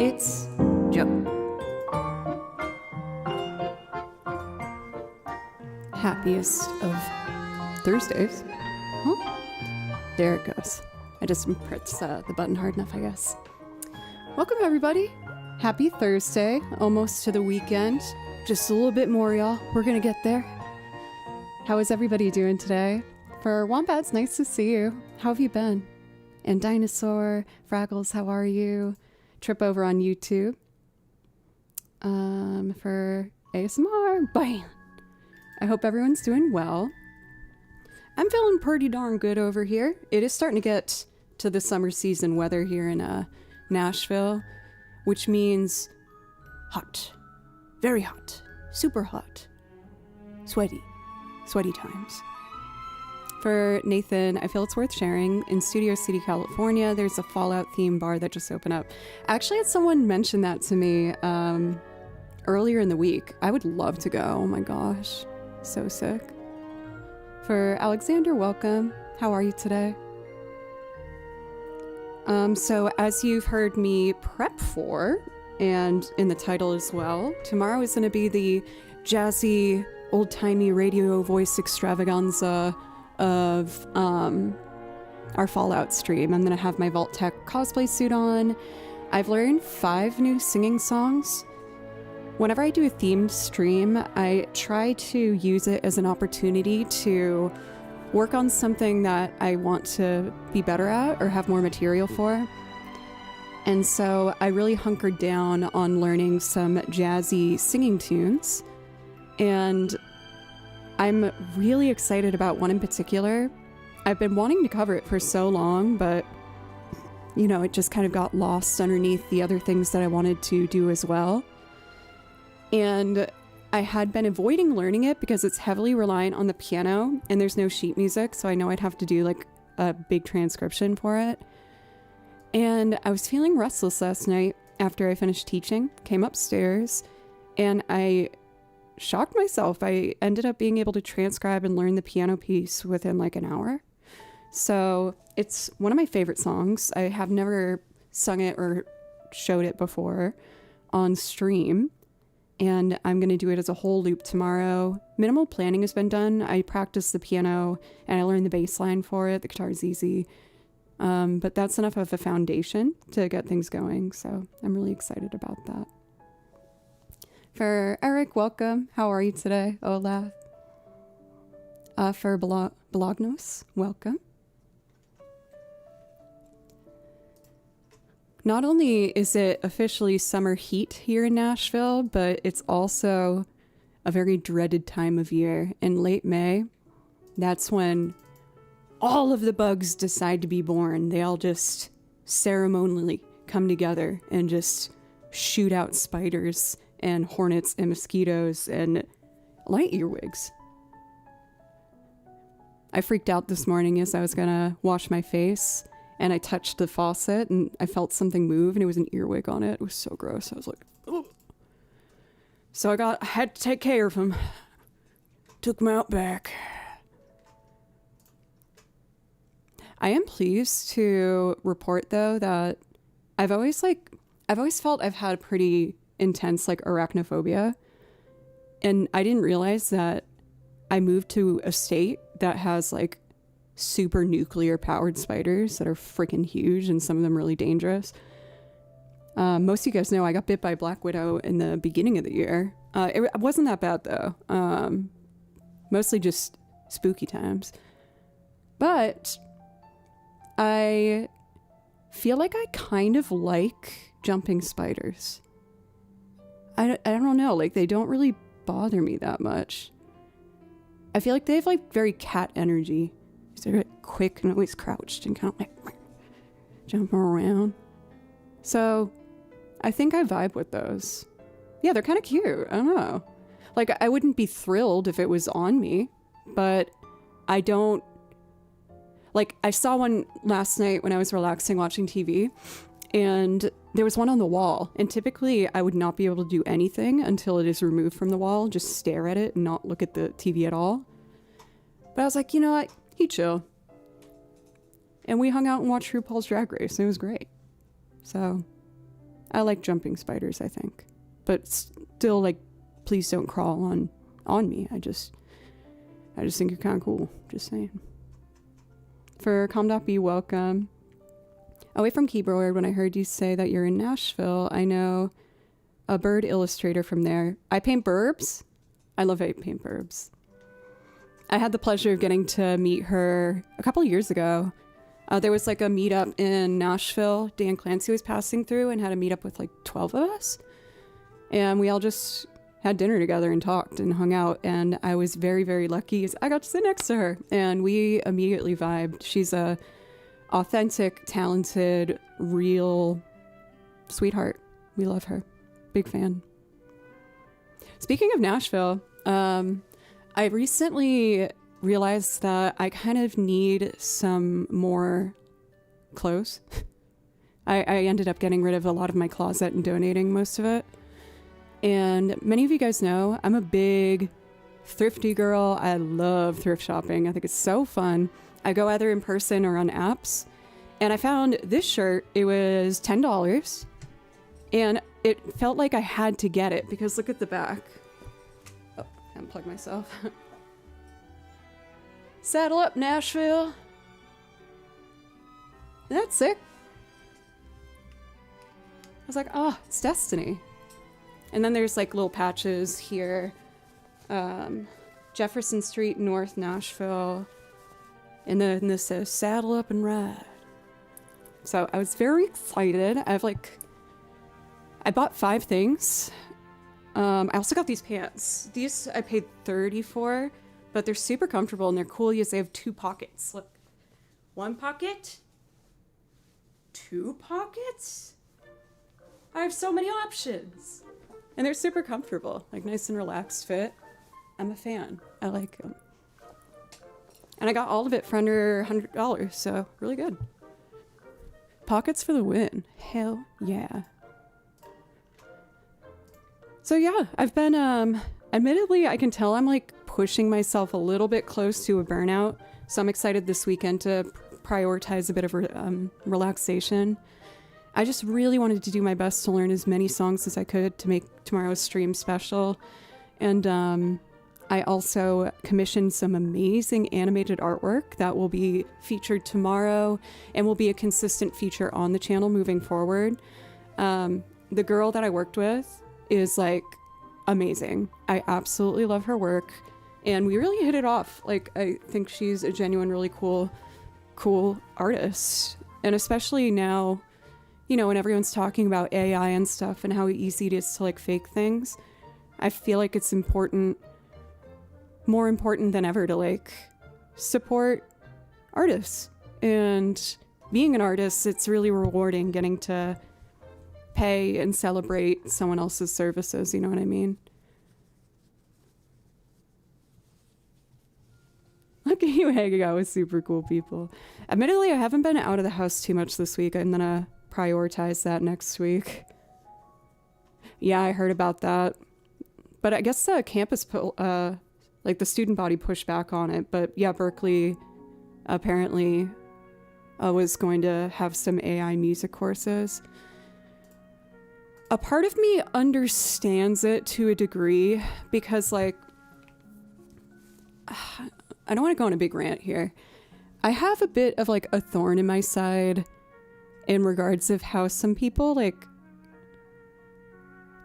It's Joe. Happiest of Thursdays. Huh? There it goes. I just pressed the button hard enough, I guess. Welcome, everybody. Happy Thursday. Almost to the weekend. Just a little bit more, y'all. We're going to get there. How is everybody doing today? For Wombats, nice to see you. How have you been? And Dinosaur, Fraggles, how are you? Trip over on YouTube. For ASMR, bam. I hope everyone's doing well. I'm feeling pretty darn good over here. It is starting to get to the summer season weather here in Nashville, which means hot, very hot, super hot, sweaty times. For Nathan, I feel it's worth sharing. In Studio City, California, there's a Fallout themed bar that just opened up. I actually had someone mention that to me earlier in the week. I would love to go. Oh my gosh. So sick. For Alexander, welcome. How are you today? So as you've heard me prep for, and in the title as well, tomorrow is going to be the jazzy, old-timey radio voice extravaganza of our Fallout stream. I'm going to have my Vault Tech cosplay suit on. I've learned 5 new singing songs. Whenever I do a themed stream, I try to use it as an opportunity to work on something that I want to be better at or have more material for. And so I really hunkered down on learning some jazzy singing tunes. And I'm really excited about one in particular. I've been wanting to cover it for so long, but you know, it just kind of got lost underneath the other things that I wanted to do as well. And I had been avoiding learning it because it's heavily reliant on the piano and there's no sheet music, so I know I'd have to do like a big transcription for it. And I was feeling restless last night after I finished teaching, came upstairs, and I shocked myself. I ended up being able to transcribe and learn the piano piece within like an hour. So it's one of my favorite songs. I have never sung it or showed it before on stream. And I'm going to do it as a whole loop tomorrow. Minimal planning has been done. I practiced the piano and I learned the bass line for it. The guitar is easy. But that's enough of a foundation to get things going. So I'm really excited about that. For Eric, welcome. How are you today? Olaf. For Bolognos, welcome. Not only is it officially summer heat here in Nashville, but it's also a very dreaded time of year. In late May, that's when all of the bugs decide to be born. They all just ceremonially come together and just shoot out spiders and hornets and mosquitoes and light earwigs. I freaked out this morning as I was gonna wash my face. And I touched the faucet and I felt something move and it was an earwig on it. It was so gross. I was like, oh. So I had to take care of him. Took him out back. I am pleased to report though that I've always felt I've had pretty intense like arachnophobia. And I didn't realize that I moved to a state that has like super nuclear powered spiders that are freaking huge and some of them really dangerous. Most of you guys know I got bit by a black widow in the beginning of the year. It wasn't that bad though. Mostly just spooky times. But I feel like I kind of like jumping spiders. I don't know, like they don't really bother me that much. I feel like they have like very cat energy. They're like quick and always crouched and kind of like jumping around. So I think I vibe with those. Yeah, they're kind of cute. I don't know. Like I wouldn't be thrilled if it was on me, but I don't. Like I saw one last night when I was relaxing watching TV and there was one on the wall. And typically I would not be able to do anything until it is removed from the wall. Just stare at it and not look at the TV at all. But I was like, you know what? He chill. And we hung out and watched RuPaul's Drag Race. And it was great. So I like jumping spiders, I think. But still, like, please don't crawl on me. I just think you're kind of cool. Just saying. For Com.B, welcome. Away from keyboard, when I heard you say that you're in Nashville, I know a bird illustrator from there. I paint burbs. I love I paint burbs. I had the pleasure of getting to meet her a couple of years ago. There was like a meetup in Nashville. Dan Clancy was passing through and had a meetup with like 12 of us. And we all just had dinner together and talked and hung out. And I was very, very lucky. I got to sit next to her and we immediately vibed. She's a authentic, talented, real sweetheart. We love her. Big fan. Speaking of Nashville, I recently realized that I kind of need some more clothes. I ended up getting rid of a lot of my closet and donating most of it. And many of you guys know I'm a big thrifty girl. I love thrift shopping. I think it's so fun. I go either in person or on apps. And I found this shirt. It was $10. And it felt like I had to get it because look at the back. Oh, I unplugged myself. Saddle up, Nashville. That's sick. I was like, oh, it's destiny. And then there's like little patches here. Jefferson Street, North Nashville. And then this says saddle up and ride. So I was very excited. I bought 5 things. I also got these pants. These I paid $30 for, but they're super comfortable and they're cool because they have 2 pockets. Look, 1 pocket, 2 pockets. I have so many options. And they're super comfortable, like nice and relaxed fit. I'm a fan. I like them. And I got all of it for under $100, so really good. Pockets for the win. Hell yeah. So yeah, I've been, admittedly, I can tell I'm like pushing myself a little bit close to a burnout. So I'm excited this weekend to prioritize a bit of relaxation. I just really wanted to do my best to learn as many songs as I could to make tomorrow's stream special. And I also commissioned some amazing animated artwork that will be featured tomorrow and will be a consistent feature on the channel moving forward. The girl that I worked with is like amazing. I absolutely love her work and we really hit it off. Like, I think she's a genuine, really cool artist. And especially now, you know, when everyone's talking about AI and stuff and how easy it is to like fake things, I feel like it's more important than ever to like support artists. And being an artist, it's really rewarding getting to pay and celebrate someone else's services, you know what I mean? Look at you hanging out with super cool people. Admittedly, I haven't been out of the house too much this week. I'm gonna prioritize that next week. Yeah, I heard about that. But I guess the campus, like the student body pushed back on it. But yeah, Berkeley apparently was going to have some AI music courses. A part of me understands it to a degree because like, I don't want to go on a big rant here. I have a bit of like a thorn in my side in regards of how some people like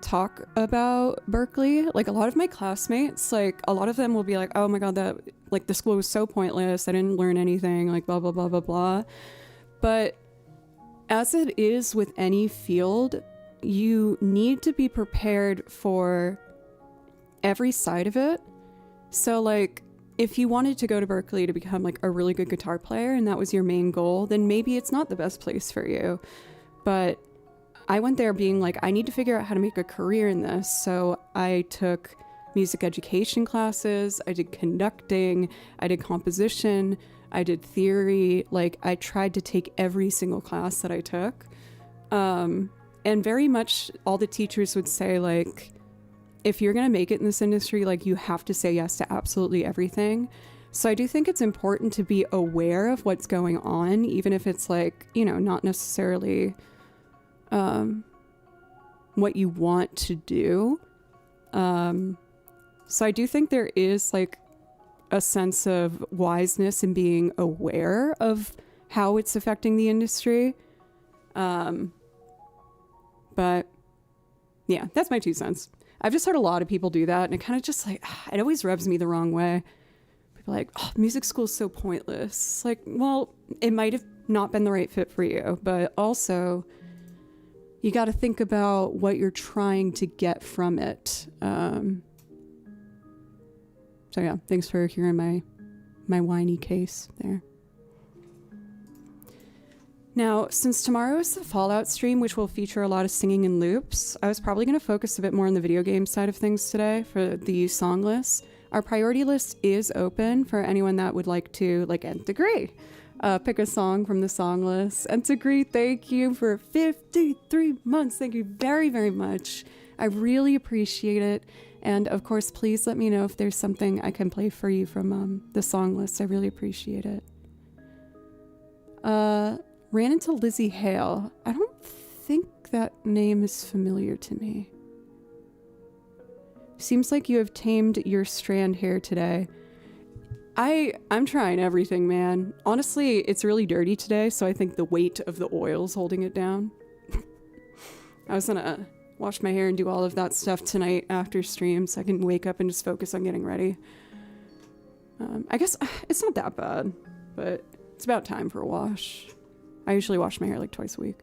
talk about Berkeley. Like a lot of my classmates, like a lot of them will be like, oh my God, that like the school was so pointless. I didn't learn anything, like blah, blah, blah, blah, blah. But as it is with any field, you need to be prepared for every side of it. So like, if you wanted to go to Berkeley to become like a really good guitar player and that was your main goal, then maybe it's not the best place for you. But I went there being like, I need to figure out how to make a career in this. So I took music education classes, I did conducting, I did composition, I did theory. Like I tried to take every single class that I took. And very much all the teachers would say like, if you're going to make it in this industry, like you have to say yes to absolutely everything. So I do think it's important to be aware of what's going on, even if it's like, you know, not necessarily what you want to do. So I do think there is like a sense of wiseness in being aware of how it's affecting the industry. But yeah, that's my 2 cents. I've just heard a lot of people do that, and it kind of just like, it always rubs me the wrong way. People are like, oh, music school is so pointless. Like, well, it might have not been the right fit for you, but also you got to think about what you're trying to get from it. So yeah, thanks for hearing my whiny case there. Now, since tomorrow is the Fallout stream, which will feature a lot of singing and loops, I was probably going to focus a bit more on the video game side of things today for the song list. Our priority list is open for anyone that would like to, like, and Degree, pick a song from the song list. And Degree, thank you for 53 months. Thank you very, very much. I really appreciate it. And of course, please let me know if there's something I can play for you from the song list. I really appreciate it. Ran into Lizzie Hale. I don't think that name is familiar to me. Seems like you have tamed your strand hair today. I'm trying everything, man. Honestly, it's really dirty today, so I think the weight of the oil's holding it down. I was gonna wash my hair and do all of that stuff tonight after stream so I can wake up and just focus on getting ready. I guess it's not that bad, but it's about time for a wash. I usually wash my hair like twice a week.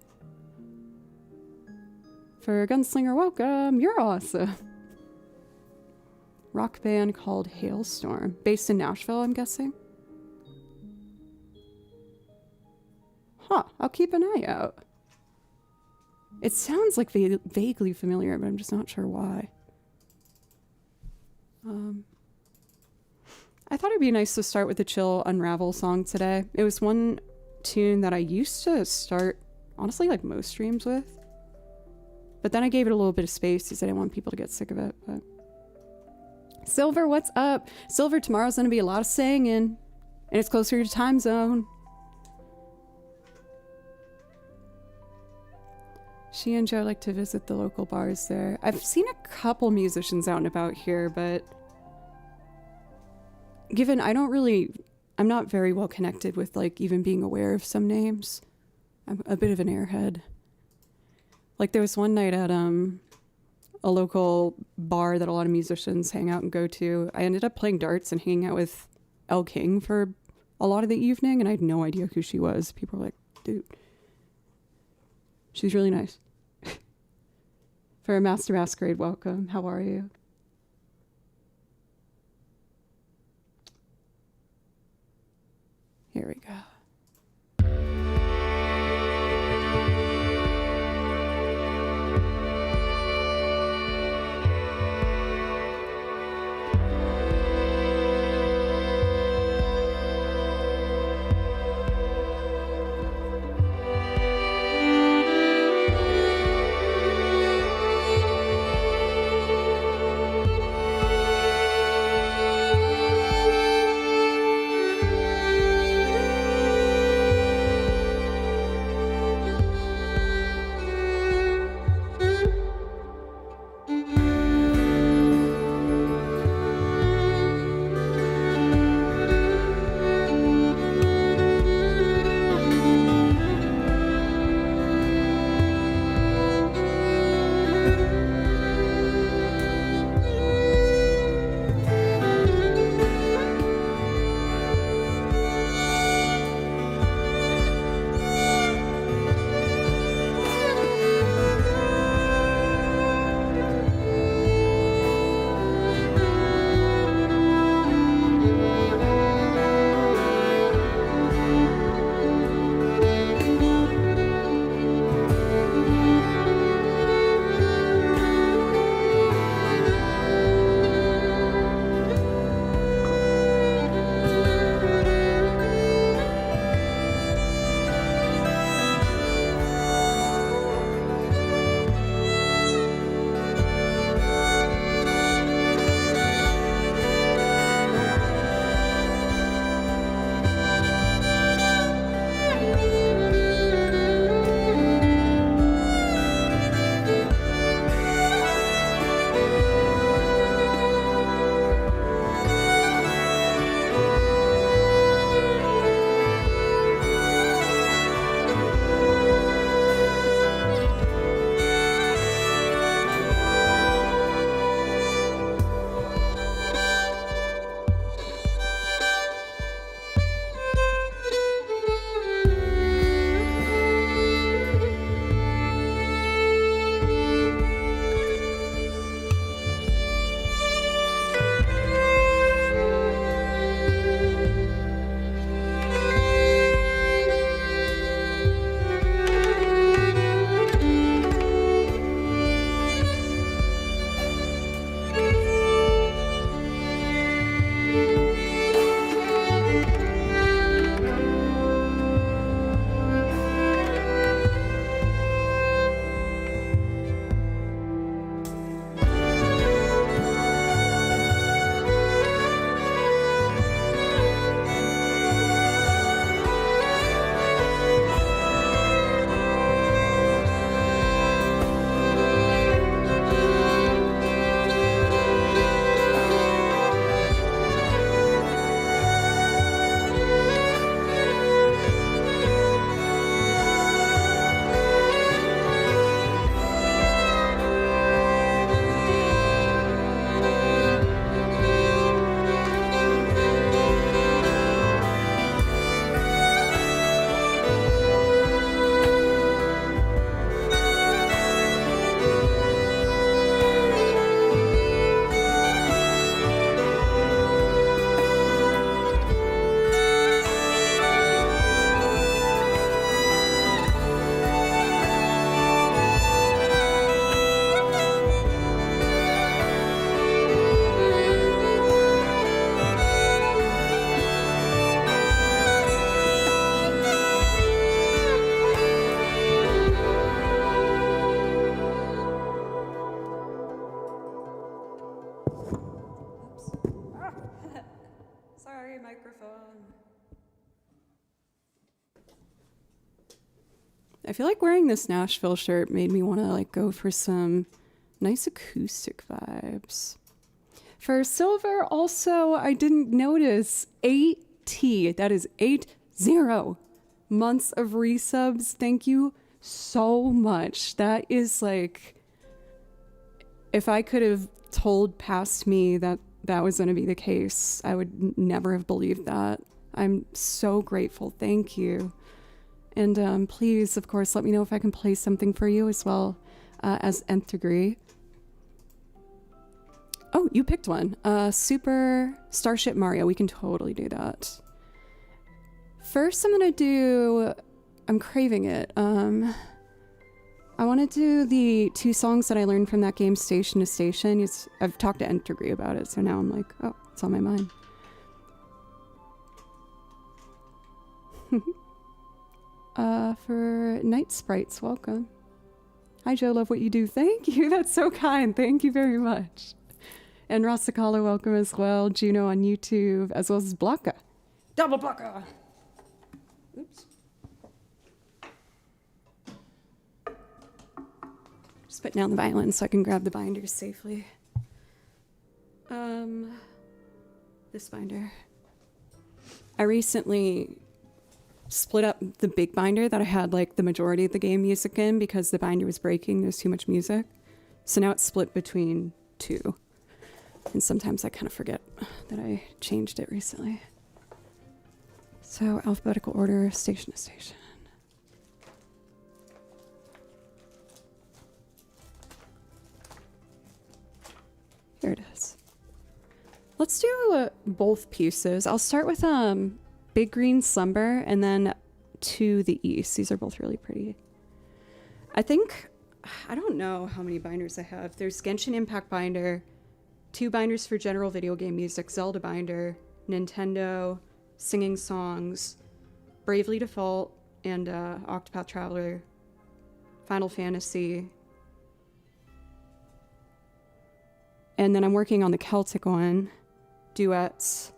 For Gunslinger, welcome. You're awesome. Rock band called Hailstorm. Based in Nashville, I'm guessing. Huh, I'll keep an eye out. It sounds like vaguely familiar, but I'm just not sure why. I thought it'd be nice to start with a chill Unravel song today. It was one tune that I used to start, honestly, like most streams with. But then I gave it a little bit of space because I didn't want people to get sick of it. But Silver, what's up? Silver, tomorrow's going to be a lot of singing. And it's closer to time zone. She and Joe like to visit the local bars there. I've seen a couple musicians out and about here, but given I'm not very well connected with like even being aware of some names. I'm a bit of an airhead. Like there was one night at a local bar that a lot of musicians hang out and go to. I ended up playing darts and hanging out with Elle King for a lot of the evening, and I had no idea who she was. People were like, dude, she's really nice. For a Master Masquerade, welcome. How are you? Here we go. Sorry, microphone. I feel like wearing this Nashville shirt made me want to like go for some nice acoustic vibes. For silver, also, I didn't notice 8T. That is 80 months of resubs. Thank you so much. That is like, if I could have told past me that that was going to be the case, I would never have believed that. I'm so grateful. Thank you. And please, of course, let me know if I can play something for you as well as Nth Degree. Oh, you picked one. Super Starship Mario. We can totally do that. First, I'm going to do... I'm craving it. I want to do the 2 songs that I learned from that game, Station to Station. I've talked to Nth Degree about it, so now I'm like, oh, it's on my mind. For Night Sprites, welcome. Hi, Joe, love what you do. Thank you, that's so kind. Thank you very much. And Rasakala, welcome as well. Juno on YouTube, as well as Blocka. Double Blocka! Oops. Just putting down the violin so I can grab the binders safely. This binder. I recently split up the big binder that I had like the majority of the game music in because the binder was breaking. There's too much music. So now it's split between 2. And sometimes I kind of forget that I changed it recently. So alphabetical order, station to station. Here it is. Let's do both pieces. I'll start with Big Green Slumber and then To the East. These are both really pretty. I don't know how many binders I have. There's Genshin Impact binder, 2 binders for general video game music, Zelda binder, Nintendo, singing songs, Bravely Default, and Octopath Traveler, Final Fantasy. And then I'm working on the Celtic one, duets.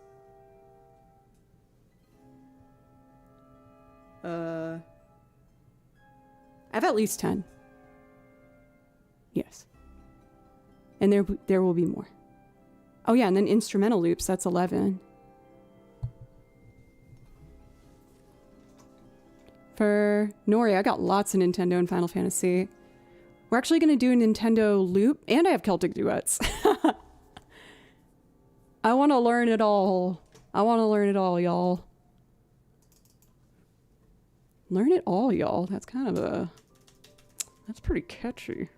I have at least 10. Yes. And there will be more. Oh yeah, and then instrumental loops, that's 11. For Nori, I got lots of Nintendo and Final Fantasy. We're actually going to do a Nintendo loop, and I have Celtic duets. I want to learn it all. I want to learn it all, y'all. Learn it all, y'all. That's kind of that's pretty catchy.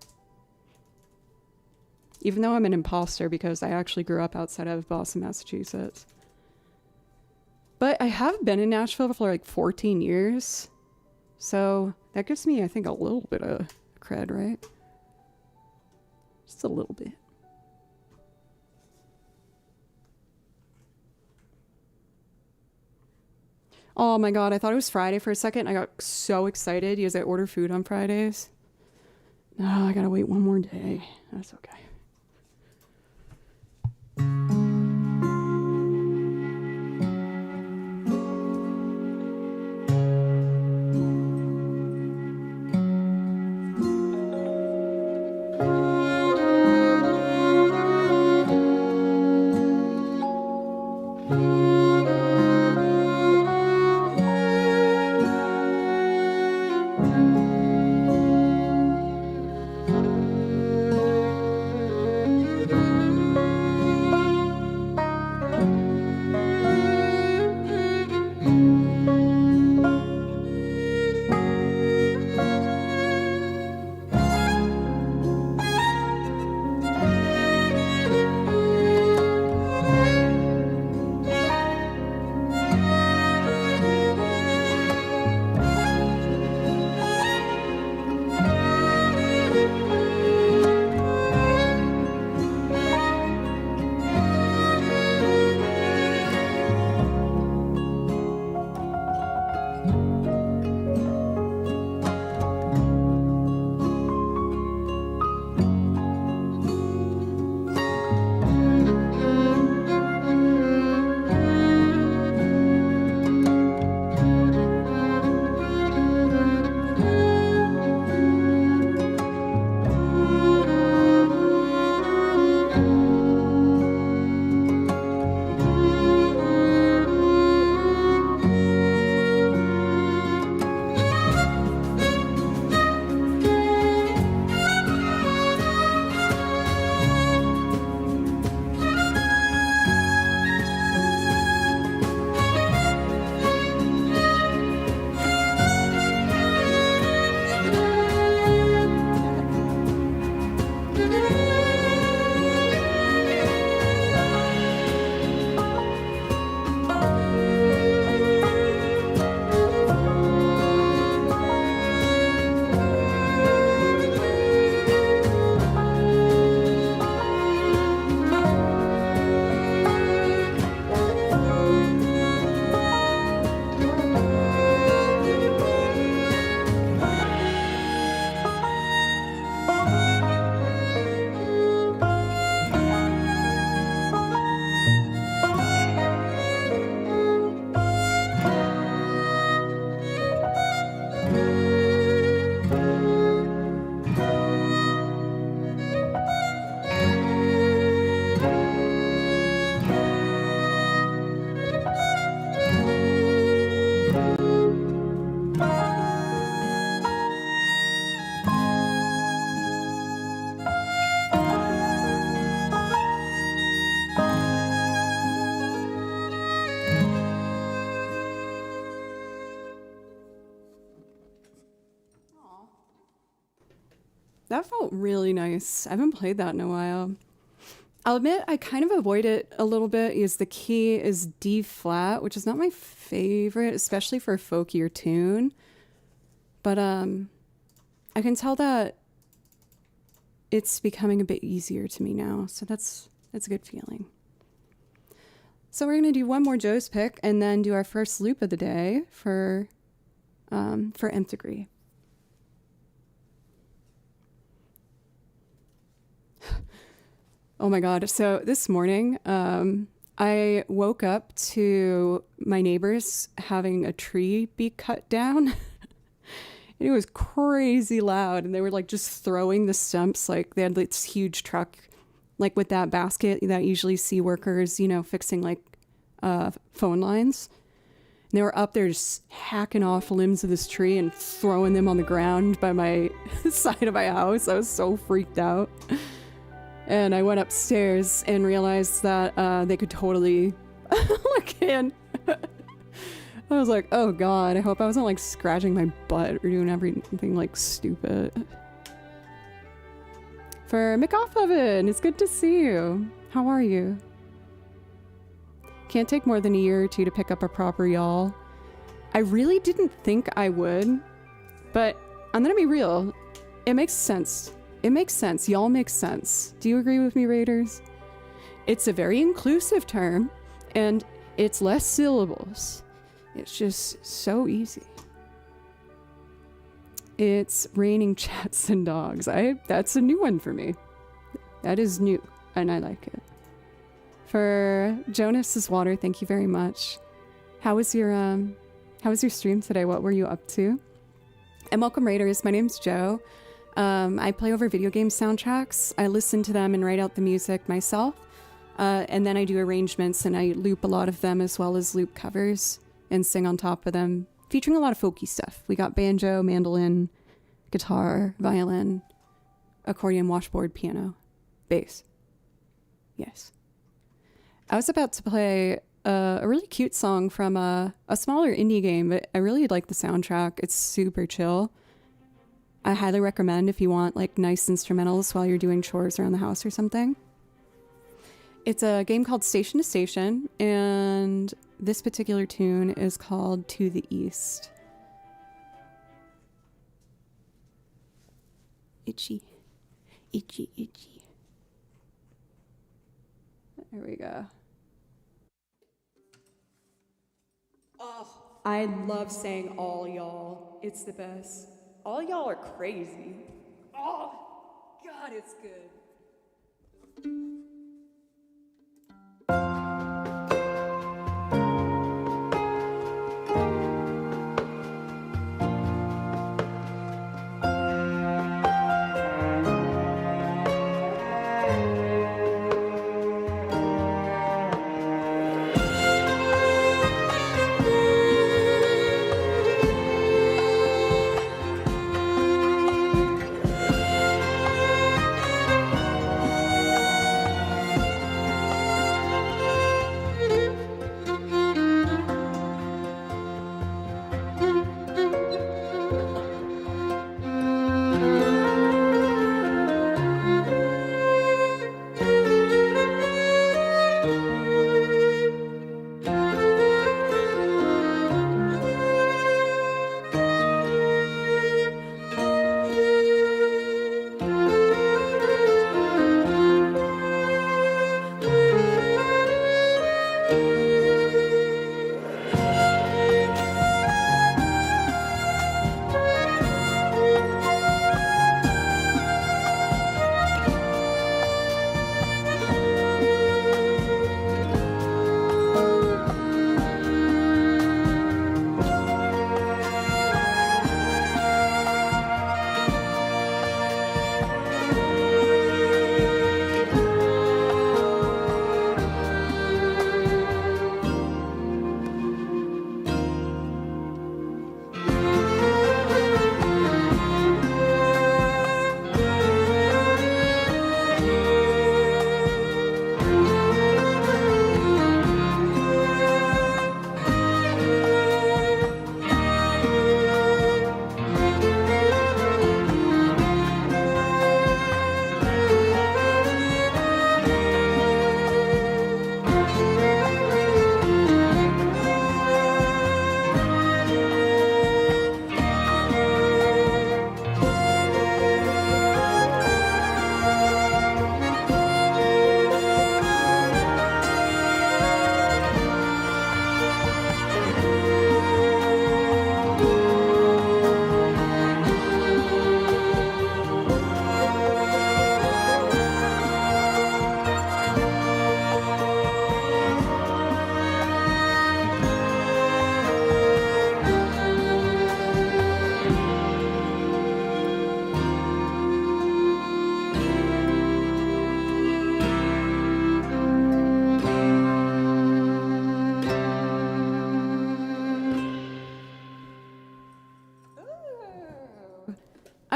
Even though I'm an imposter because I actually grew up outside of Boston, Massachusetts. But I have been in Nashville for like 14 years. So that gives me, I think, a little bit of cred, right? Just a little bit. Oh my god, I thought it was Friday for a second. I got so excited because I order food on Fridays. No, I gotta wait one more day. That's okay. That felt really nice. I haven't played that in a while. I'll admit I kind of avoid it a little bit because the key is D flat, which is not my favorite, especially for a folkier tune. But I can tell that it's becoming a bit easier to me now, so that's a good feeling. So we're gonna do one more Joe's pick and then do our first loop of the day for nth degree. Oh my God. So this morning, I woke up to my neighbors having a tree be cut down. It was crazy loud, and they were like just throwing the stumps. Like they had this huge truck, like with that basket that you usually see workers, you know, fixing like phone lines. And they were up there just hacking off limbs of this tree and throwing them on the ground by my side of my house. I was so freaked out. And I went upstairs and realized that they could totally look in. I was like, oh God, I hope I wasn't like scratching my butt or doing everything like stupid. For McOffOven, it's good to see you. How are you? Can't take more than a year or two to pick up a proper y'all. I really didn't think I would, but I'm gonna be real. It makes sense. It makes sense. Y'all make sense. Do you agree with me, Raiders? It's a very inclusive term, and it's less syllables. It's just so easy. It's raining chats and dogs. That's a new one for me. That is new, and I like it. For Jonas's water, thank you very much. How was your stream today? What were you up to? And welcome, Raiders. My name's Joe. I play over video game soundtracks. I listen to them and write out the music myself. And then I do arrangements and I loop a lot of them as well as loop covers and sing on top of them, featuring a lot of folky stuff. We got banjo, mandolin, guitar, violin, accordion, washboard, piano, bass. Yes. I was about to play a really cute song from a smaller indie game, but I really like the soundtrack. It's super chill. I highly recommend if you want like nice instrumentals while you're doing chores around the house or something. It's a game called Station to Station, and this particular tune is called To the East. Itchy, itchy, itchy. There we go. Oh, I love saying all y'all. It's the best. All y'all are crazy. Oh, God, it's good.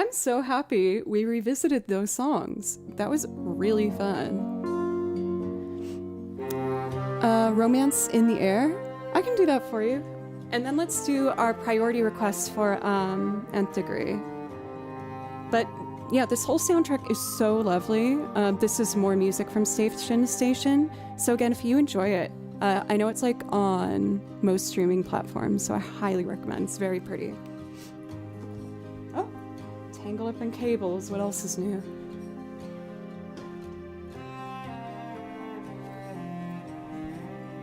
I'm so happy we revisited those songs. That was really fun. Romance in the Air. I can do that for you. And then let's do our priority request for Nth Degree. But yeah, this whole soundtrack is so lovely. This is more music from station to station. So again, if you enjoy it, I know it's like on most streaming platforms, so I highly recommend. It's very pretty. Oh, Tangled Up in Cables. What else is new?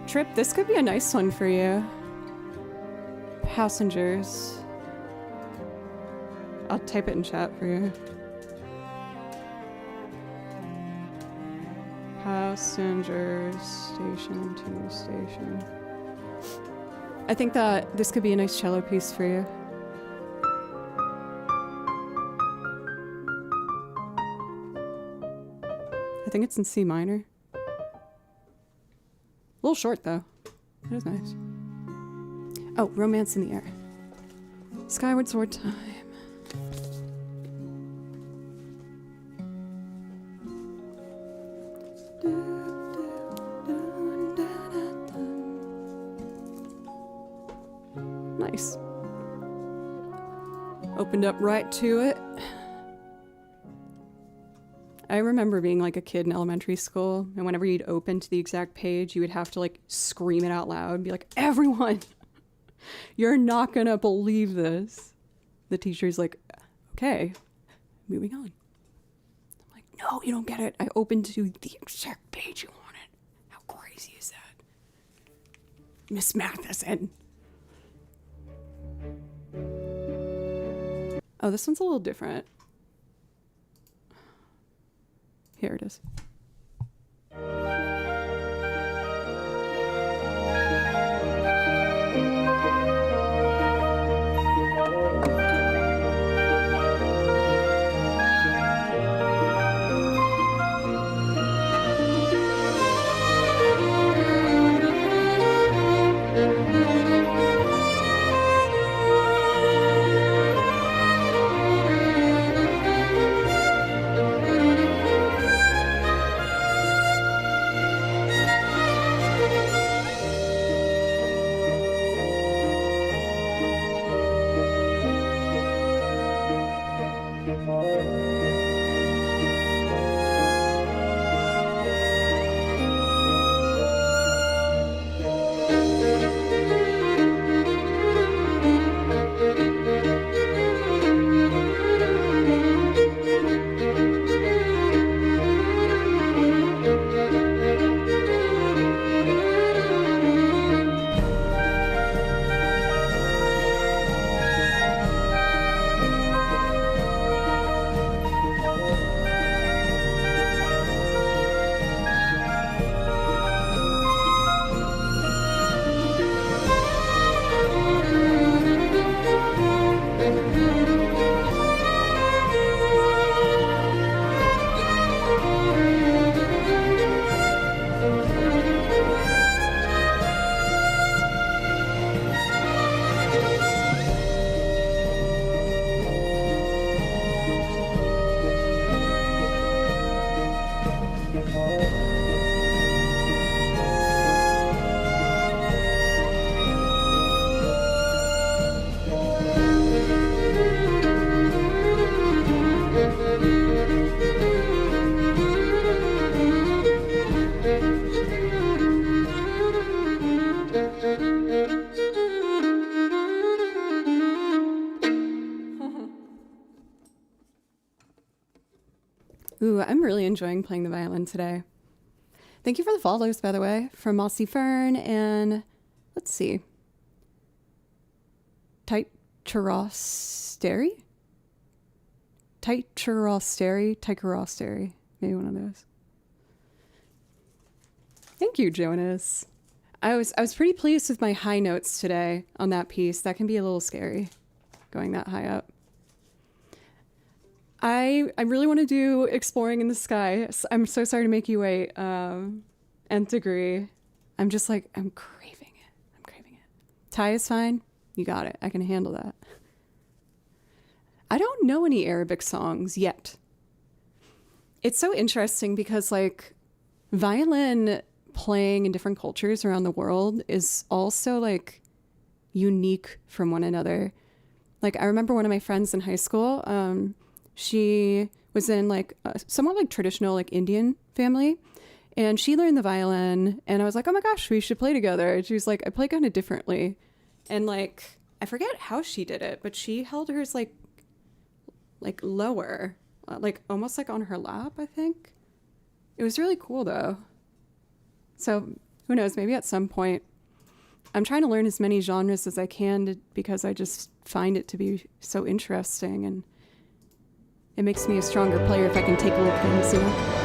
Trip, this could be a nice one for you. Passengers. I'll type it in chat for you. Passengers, station to station. I think that this could be a nice cello piece for you. I think it's in C minor. A little short though. It is nice. Oh, Romance in the Air. Skyward Sword time. Nice. Opened up right to it. I remember being like a kid in elementary school, and whenever you'd open to the exact page, you would have to like scream it out loud and be like, everyone, you're not gonna believe this. The teacher's like, okay, moving on. I'm like, no, you don't get it. I opened to the exact page you wanted. How crazy is that? Miss Matheson. Oh, this one's a little different. Here it is. Ooh, I'm really enjoying playing the violin today. Thank you for the follows, by the way, from Mossy Fern and, let's see, Tighterosteri? Tighterosteri, maybe one of those. Thank you, Jonas. I was pretty pleased with my high notes today on that piece. That can be a little scary, going that high up. I really want to do Exploring in the Sky. I'm so sorry to make you wait. Nth Degree. I'm just like, I'm craving it. Ty is fine. You got it. I can handle that. I don't know any Arabic songs yet. It's so interesting because like violin playing in different cultures around the world is also like unique from one another. Like I remember one of my friends in high school, she was in like a somewhat like traditional like Indian family, and she learned the violin, and I was like, oh my gosh, we should play together. And she was like, I play kind of differently. And like, I forget how she did it, but she held hers like lower, like almost like on her lap, I think. It was really cool though. So who knows, maybe at some point. I'm trying to learn as many genres as I can because I just find it to be so interesting, and it makes me a stronger player if I can take little things, you know?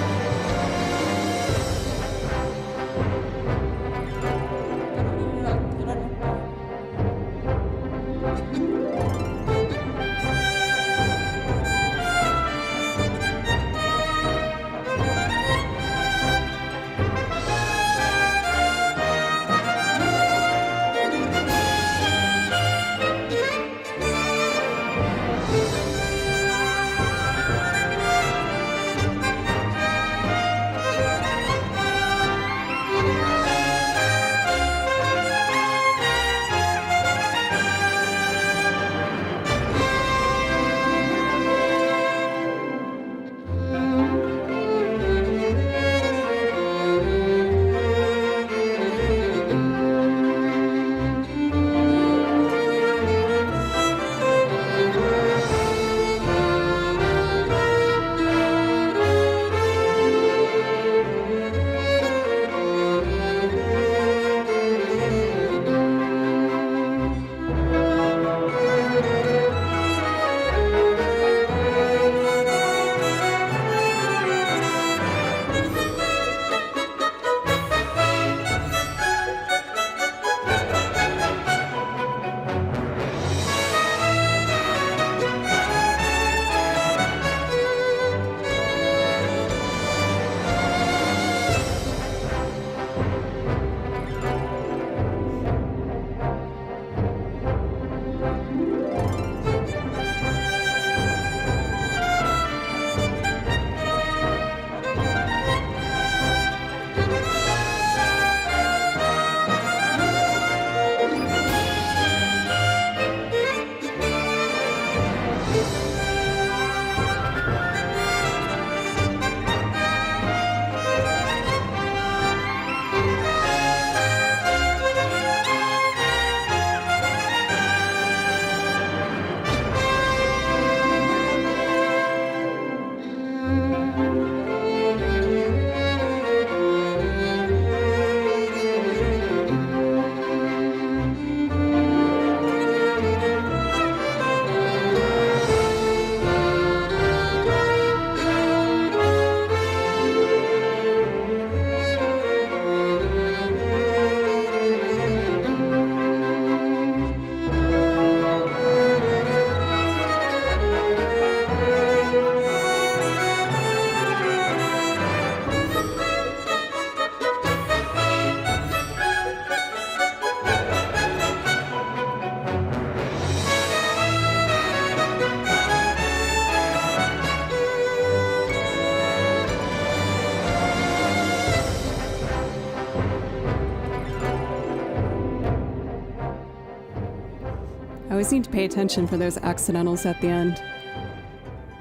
I always need to pay attention for those accidentals at the end.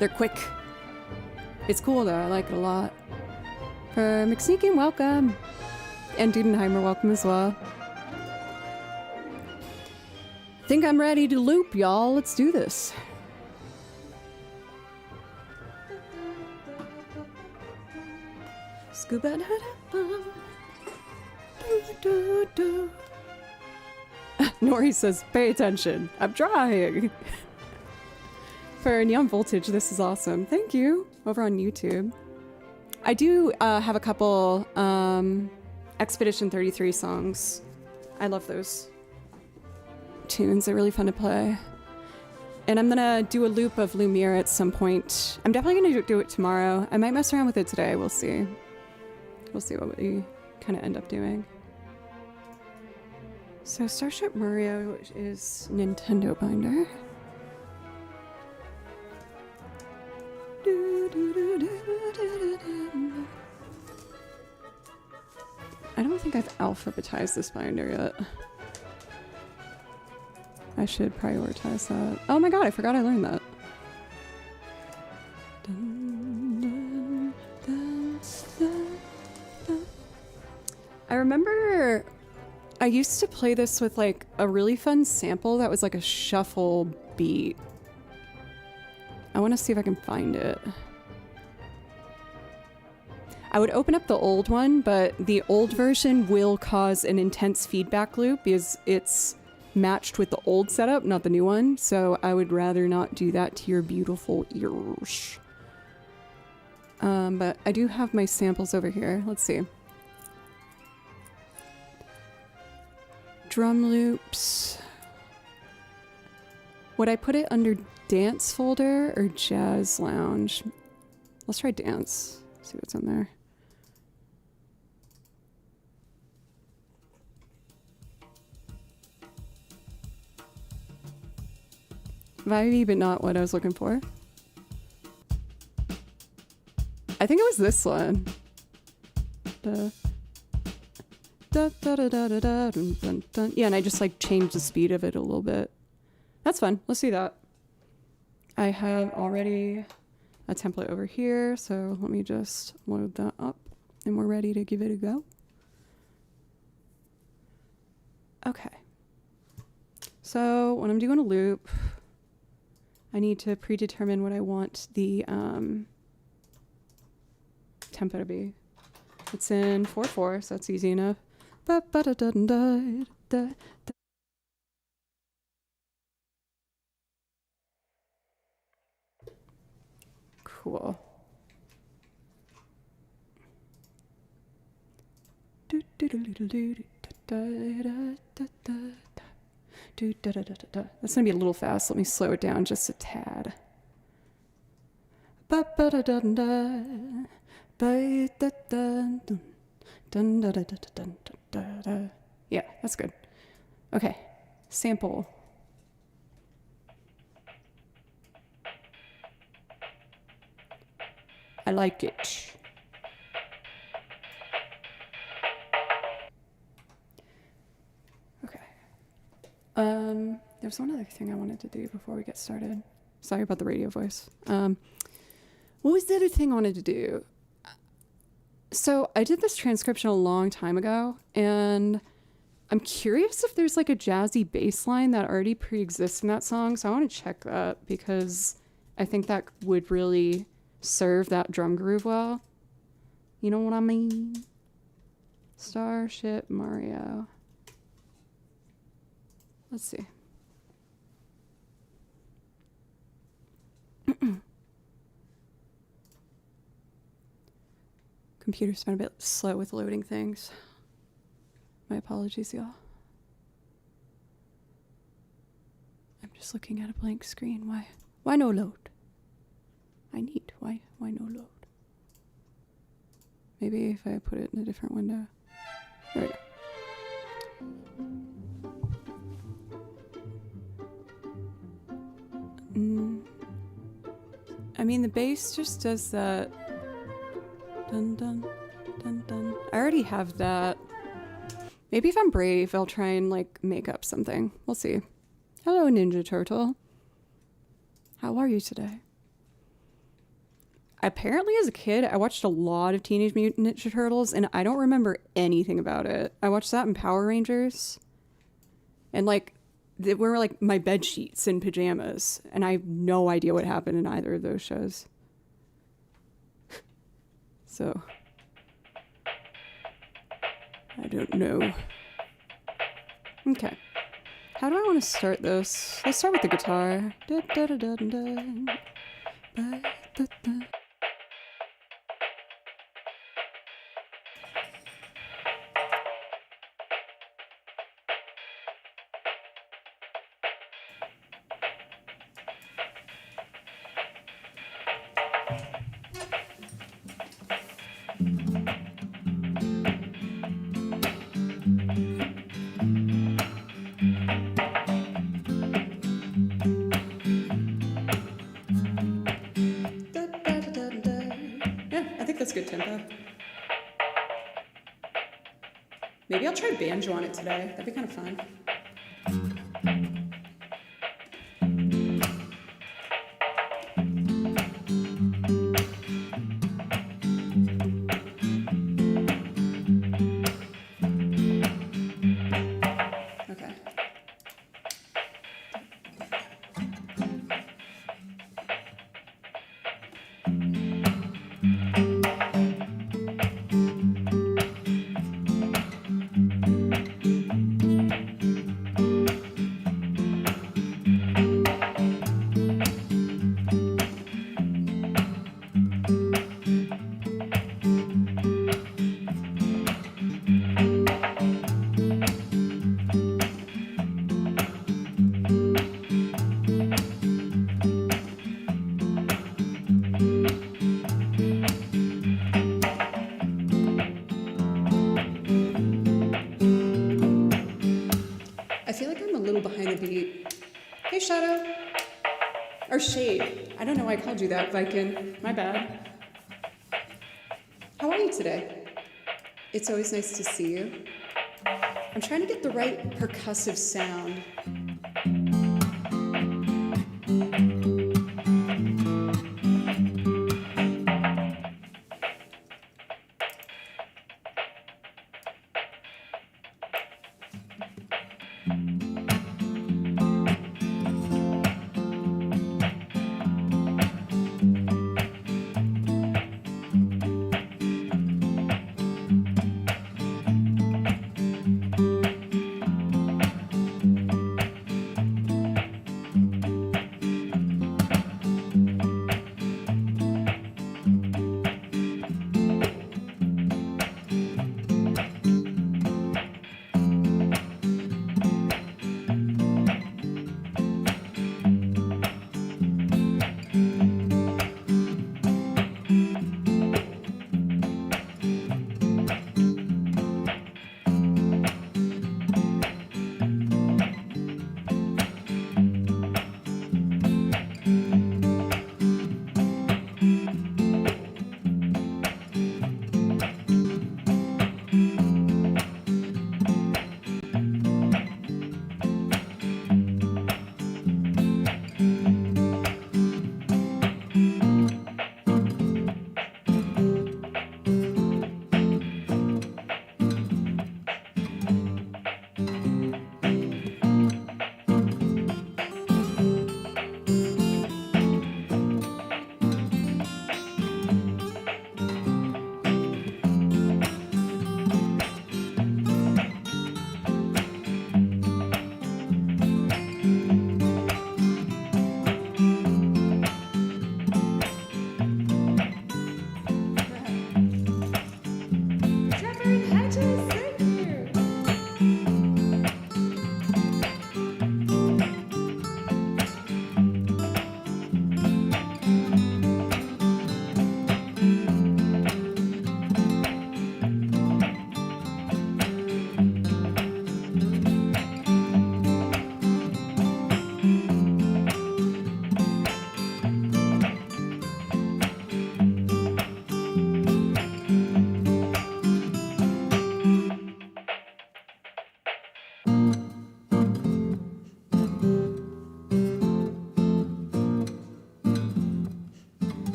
They're quick. It's cool though, I like it a lot. For McSneakin, welcome. And Dudenheimer, welcome as well. Think I'm ready to loop, y'all. Let's do this. Scuba da da da. Nori says, pay attention. I'm trying. For Neon Voltage, this is awesome. Thank you. Over on YouTube. I do have a couple Expedition 33 songs. I love those tunes. They're really fun to play. And I'm gonna do a loop of Lumiere at some point. I'm definitely gonna do it tomorrow. I might mess around with it today. We'll see. We'll see what we kind of end up doing. So Starship Mario is Nintendo binder. I don't think I've alphabetized this binder yet. I should prioritize that. Oh my god, I forgot I learned that. I remember I used to play this with like a really fun sample that was like a shuffle beat. I want to see if I can find it. I would open up the old one, but the old version will cause an intense feedback loop because it's matched with the old setup, not the new one. So I would rather not do that to your beautiful ears. But I do have my samples over here. Let's see. Drum loops. Would I put it under dance folder or jazz lounge? Let's try dance. See what's in there. Vibey, but not what I was looking for. I think it was this one. Yeah, and I just like changed the speed of it a little bit. That's fun. Let's do that. I have already a template over here, so let me just load that up and we're ready to give it a go. Okay. So when I'm doing a loop, I need to predetermine what I want the tempo to be. It's in 4/4, so that's easy enough. Cool. That's gonna be a little fast. Let me slow it down just a tad. Yeah, that's good. Okay, sample. I like it. Okay. There's one other thing I wanted to do before we get started. Sorry about the radio voice. What was the other thing I wanted to do? So I did this transcription a long time ago, and I'm curious if there's like a jazzy bass line that already pre-exists in that song. So I want to check that because I think that would really serve that drum groove well. You know what I mean? Starship Mario. Let's see. Computer's been a bit slow with loading things. My apologies, y'all. I'm just looking at a blank screen. Why no load? Why no load? Maybe if I put it in a different window. There we go. I mean, the bass just does that. Dun dun dun dun. I already have that. Maybe if I'm brave, I'll try and like make up something. We'll see. Hello, Ninja Turtle. How are you today? Apparently, as a kid, I watched a lot of Teenage Mutant Ninja Turtles, and I don't remember anything about it. I watched that in Power Rangers, and like they were like my bed sheets and pajamas, and I have no idea what happened in either of those shows. So I don't know. Okay. How do I want to start this? Let's start with the guitar. Da, da, da, da, da, da, da, da. good tempo. Maybe I'll try banjo on it today. That'd be kind of fun. Okay. I feel like I'm a little behind the beat. Hey, Shadow. Or Shade. I don't know why I called you that, Viking. My bad. How are you today? It's always nice to see you. I'm trying to get the right percussive sound.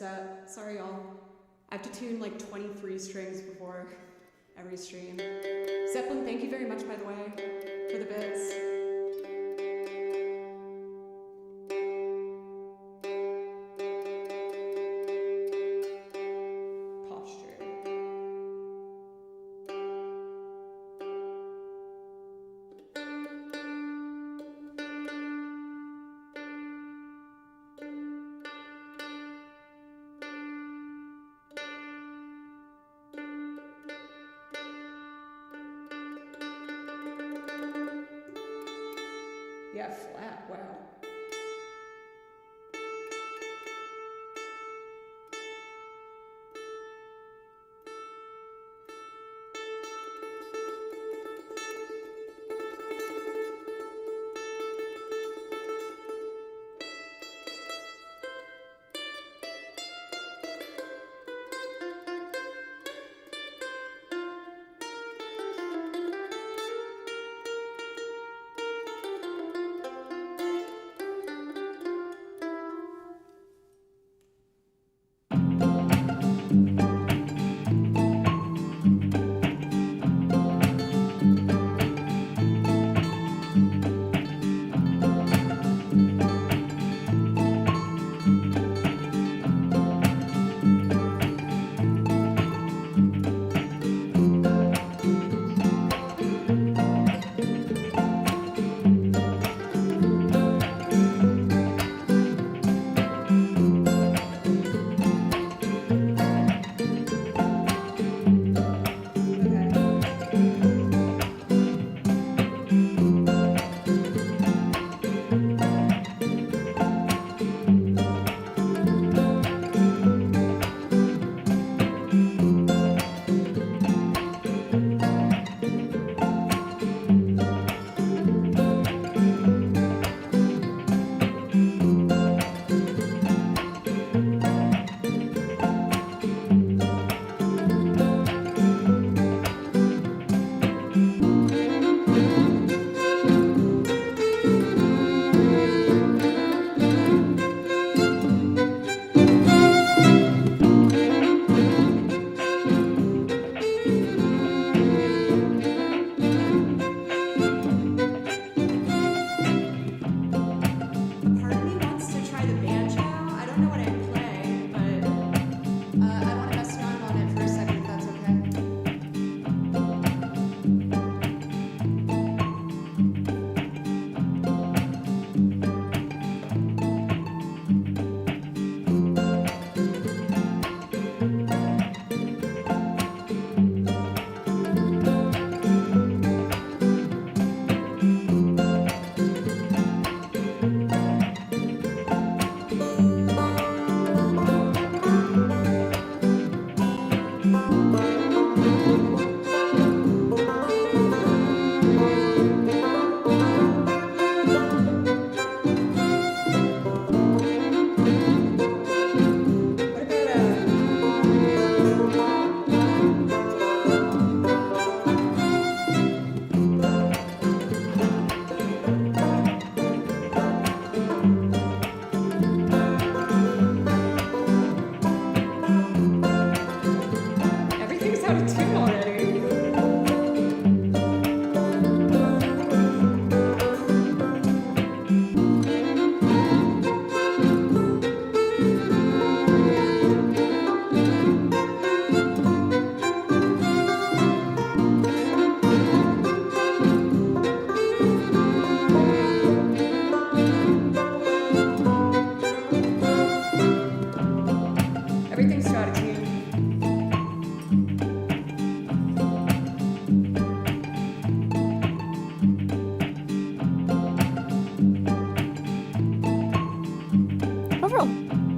set. Sorry, y'all. I have to tune like 23 strings before every stream. Zeppelin, thank you very much, by the way, for the bits. Yeah, flat, wow.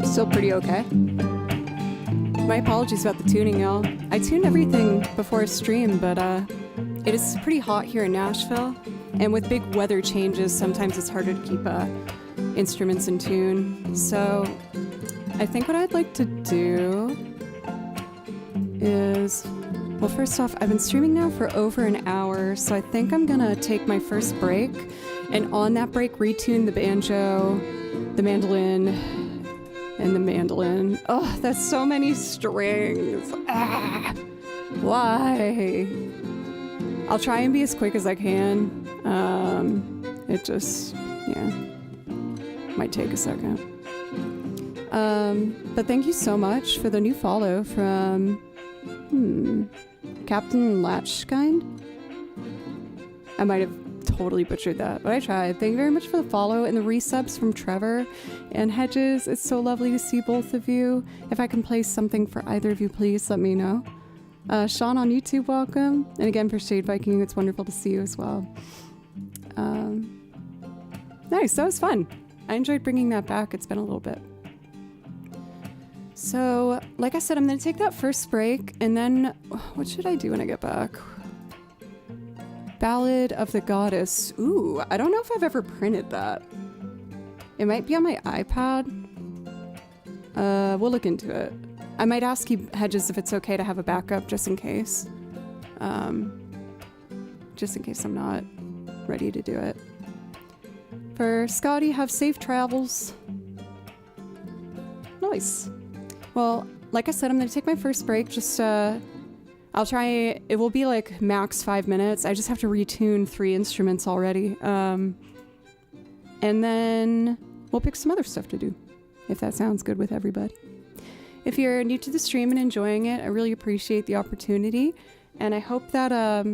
Still pretty okay. My apologies about the tuning, y'all. I tune everything before a stream, but it is pretty hot here in Nashville, and with big weather changes, sometimes it's harder to keep instruments in tune. So I think what I'd like to do is, well, first off, I've been streaming now for over an hour, so I think I'm gonna take my first break, and on that break, retune the banjo, the mandolin, and the mandolin. Oh, that's so many strings. Ah, why? I'll try and be as quick as I can. It just, yeah, might take a second. But thank you so much for the new follow from Captain Latchkind. I might have totally butchered that, but I tried. Thank you very much for the follow and the resubs from Trevor and Hedges. It's so lovely to see both of you. If I can play something for either of you, please let me know. Sean on YouTube, welcome. And again, for Shade Viking, it's wonderful to see you as well. Nice, that was fun. I enjoyed bringing that back. It's been a little bit. So, like I said, I'm going to take that first break, and then what should I do when I get back? Ballad of the Goddess. Ooh, I don't know if I've ever printed that. It might be on my iPad. We'll look into it. I might ask you, Hedges, if it's okay to have a backup just in case. Just in case I'm not ready to do it. For Scotty, have safe travels. Nice. Well, like I said, I'm going to take my first break. Just, I'll try, it will be like max 5 minutes. I just have to retune 3 instruments already. And then we'll pick some other stuff to do, if that sounds good with everybody. If you're new to the stream and enjoying it, I really appreciate the opportunity. And I hope that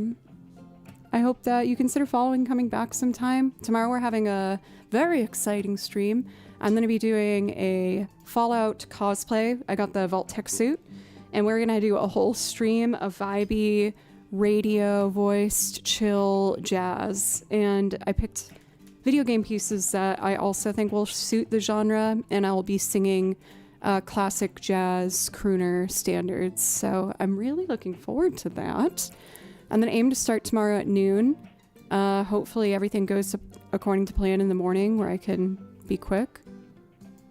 you consider following, coming back sometime. Tomorrow we're having a very exciting stream. I'm going to be doing a Fallout cosplay. I got the Vault Tech suit. And we're going to do a whole stream of vibey, radio-voiced, chill jazz. And I picked video game pieces that I also think will suit the genre. And I'll be singing classic jazz crooner standards. So I'm really looking forward to that. I'm going to aim to start tomorrow at noon. Hopefully everything goes according to plan in the morning where I can be quick.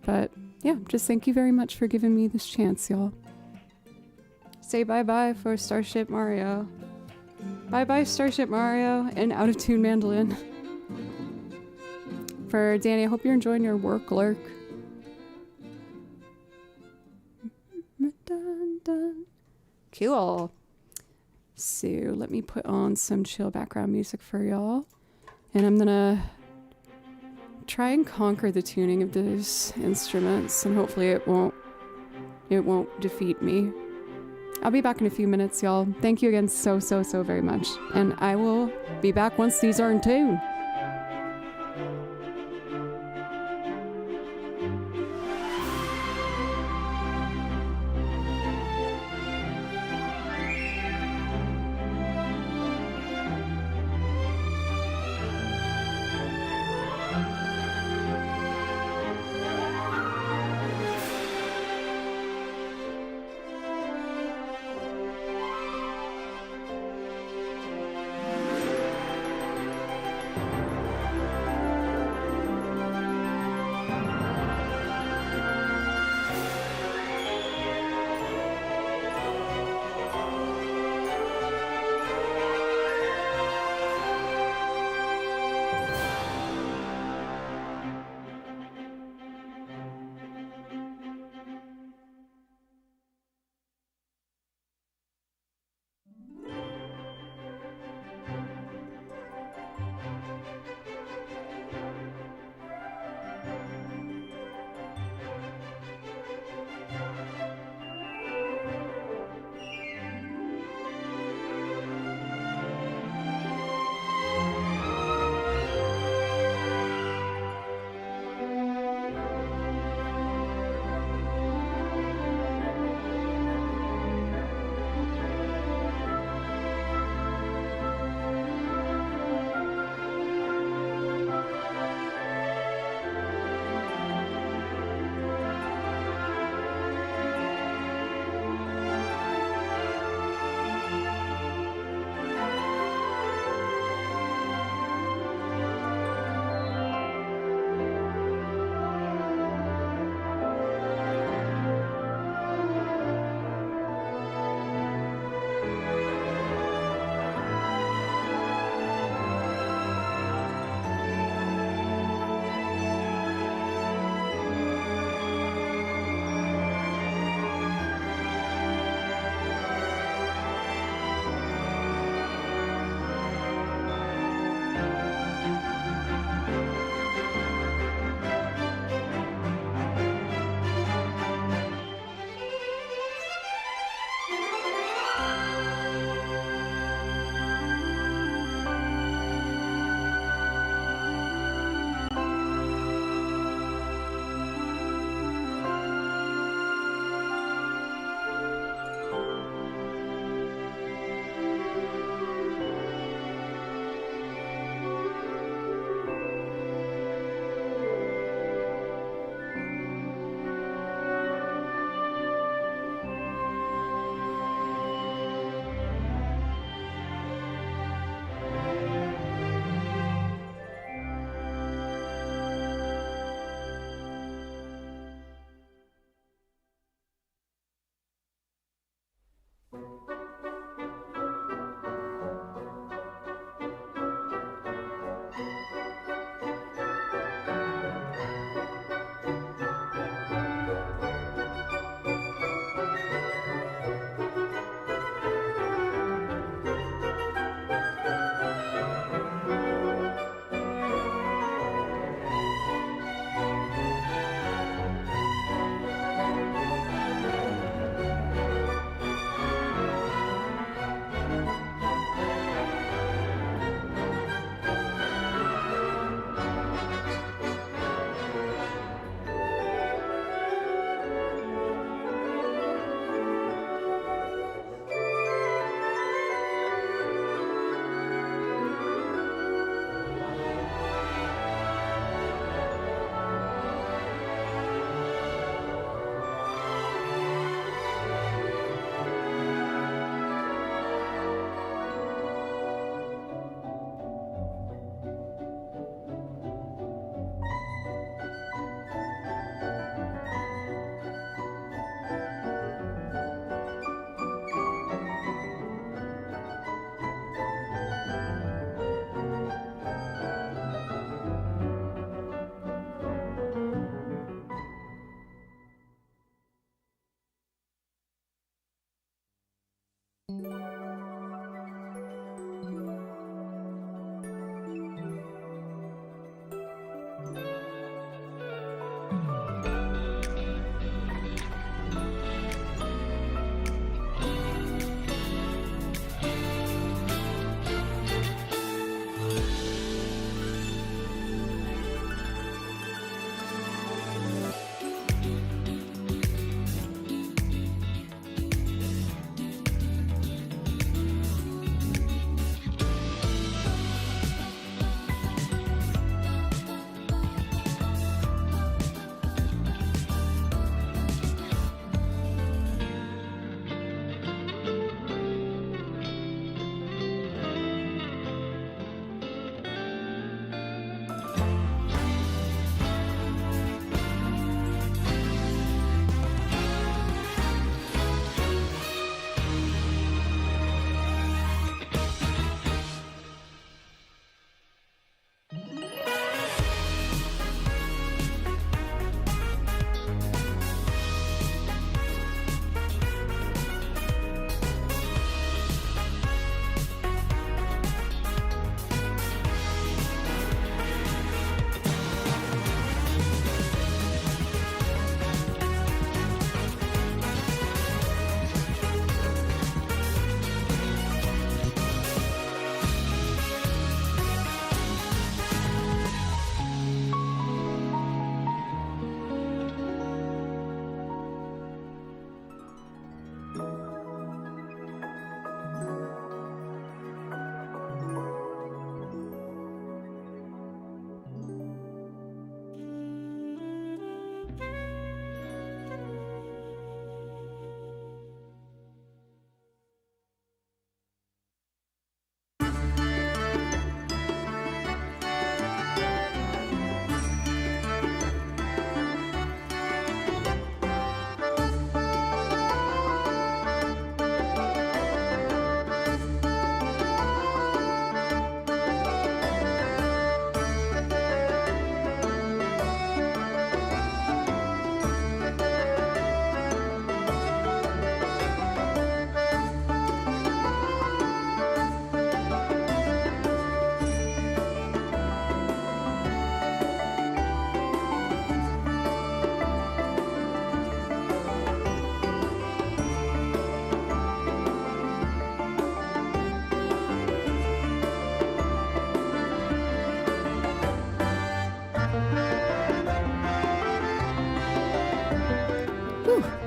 But yeah, just thank you very much for giving me this chance, y'all. Say bye-bye for Starship Mario. Bye-bye Starship Mario and Out of Tune Mandolin. For Danny, I hope you're enjoying your work lurk. Cool. So let me put on some chill background music for y'all. And I'm gonna try and conquer the tuning of those instruments, and hopefully it won't defeat me. I'll be back in a few minutes, y'all. Thank you again so very much. And I will be back once these are in tune.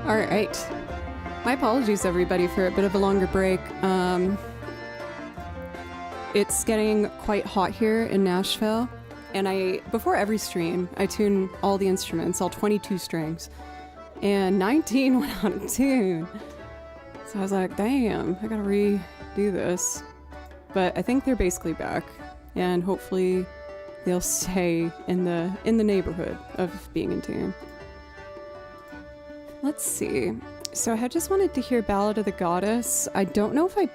All right. My apologies, everybody, for a bit of a longer break. It's getting quite hot here in Nashville, and before every stream, I tune all the instruments, all 22 strings, and 19 went out of tune. So I was like, damn, I gotta redo this. But I think they're basically back, and hopefully they'll stay in the neighborhood of being in tune. Let's see. So I had just wanted to hear Ballad of the Goddess. I don't know if I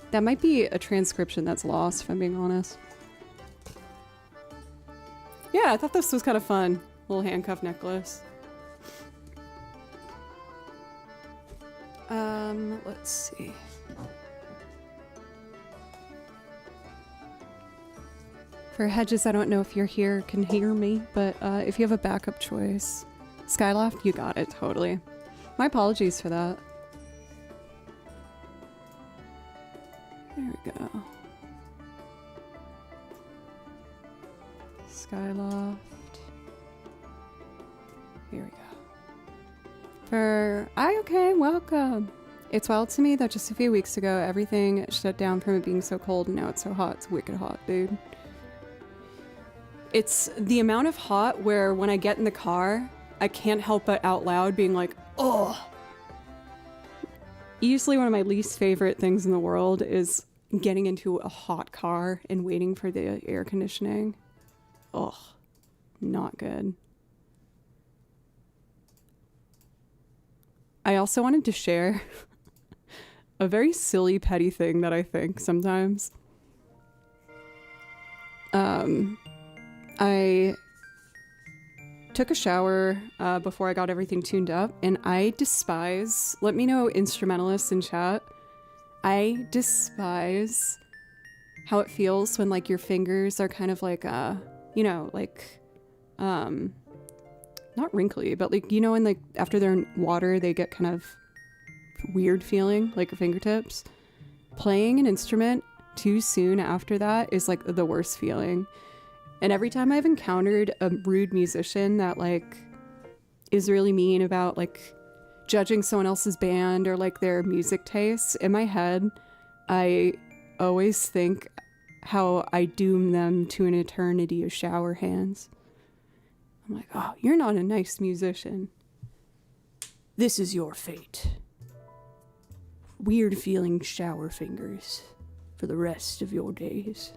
that might be a transcription that's lost, if I'm being honest. Yeah, I thought this was kind of fun. Little handcuff necklace. Let's see. For Hedges, I don't know if you're here, can hear me, but if you have a backup choice. Skyloft, you got it, totally. My apologies for that. There we go. Skyloft. Here we go. Okay, welcome. It's wild to me that just a few weeks ago, everything shut down from it being so cold, and now it's so hot. It's wicked hot, dude. It's the amount of hot where when I get in the car, I can't help but out loud being like, oh. Easily one of my least favorite things in the world is getting into a hot car and waiting for the air conditioning. Ugh, not good. I also wanted to share a very silly, petty thing that I think sometimes. took a shower before I got everything tuned up, and I despise, let me know instrumentalists in chat, I despise how it feels when like your fingers are kind of like, you know, like, not wrinkly, but like, you know, when like after they're in water, they get kind of weird feeling, like your fingertips. Playing an instrument too soon after that is like the worst feeling. And every time I've encountered a rude musician that like is really mean about like judging someone else's band or like their music tastes, in my head, I always think how I doom them to an eternity of shower hands. I'm like, oh, you're not a nice musician. This is your fate. Weird feeling shower fingers for the rest of your days.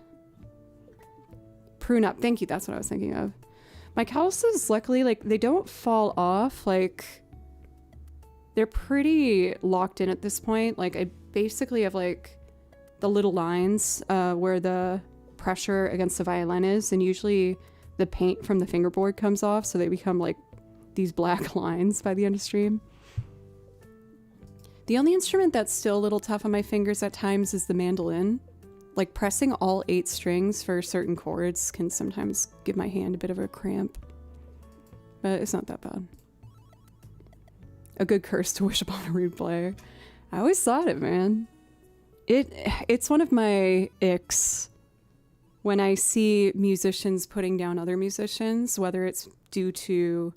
Prune up. Thank you. That's what I was thinking of. My calluses, luckily, like, they don't fall off. Like, they're pretty locked in at this point. Like, I basically have, like, the little lines where the pressure against the violin is, and usually the paint from the fingerboard comes off, so they become, like, these black lines by the end of stream. The only instrument that's still a little tough on my fingers at times is the mandolin. Like, pressing all 8 strings for certain chords can sometimes give my hand a bit of a cramp. But it's not that bad. A good curse to wish upon a rude player. I always thought it, man. It's one of my icks when I see musicians putting down other musicians, whether it's due to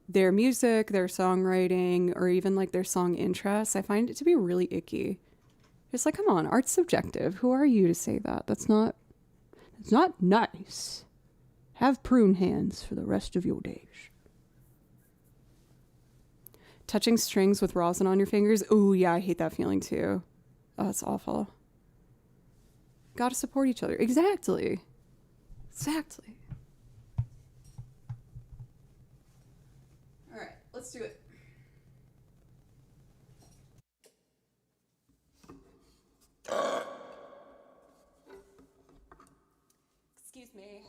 their music, their songwriting, or even like their song interests. I find it to be really icky. It's like, come on, art's subjective. Who are you to say that? That's not nice. Have prune hands for the rest of your days. Touching strings with rosin on your fingers. Ooh, yeah, I hate that feeling too. Oh, it's awful. Gotta support each other. Exactly. Exactly. All right, let's do it. Excuse me.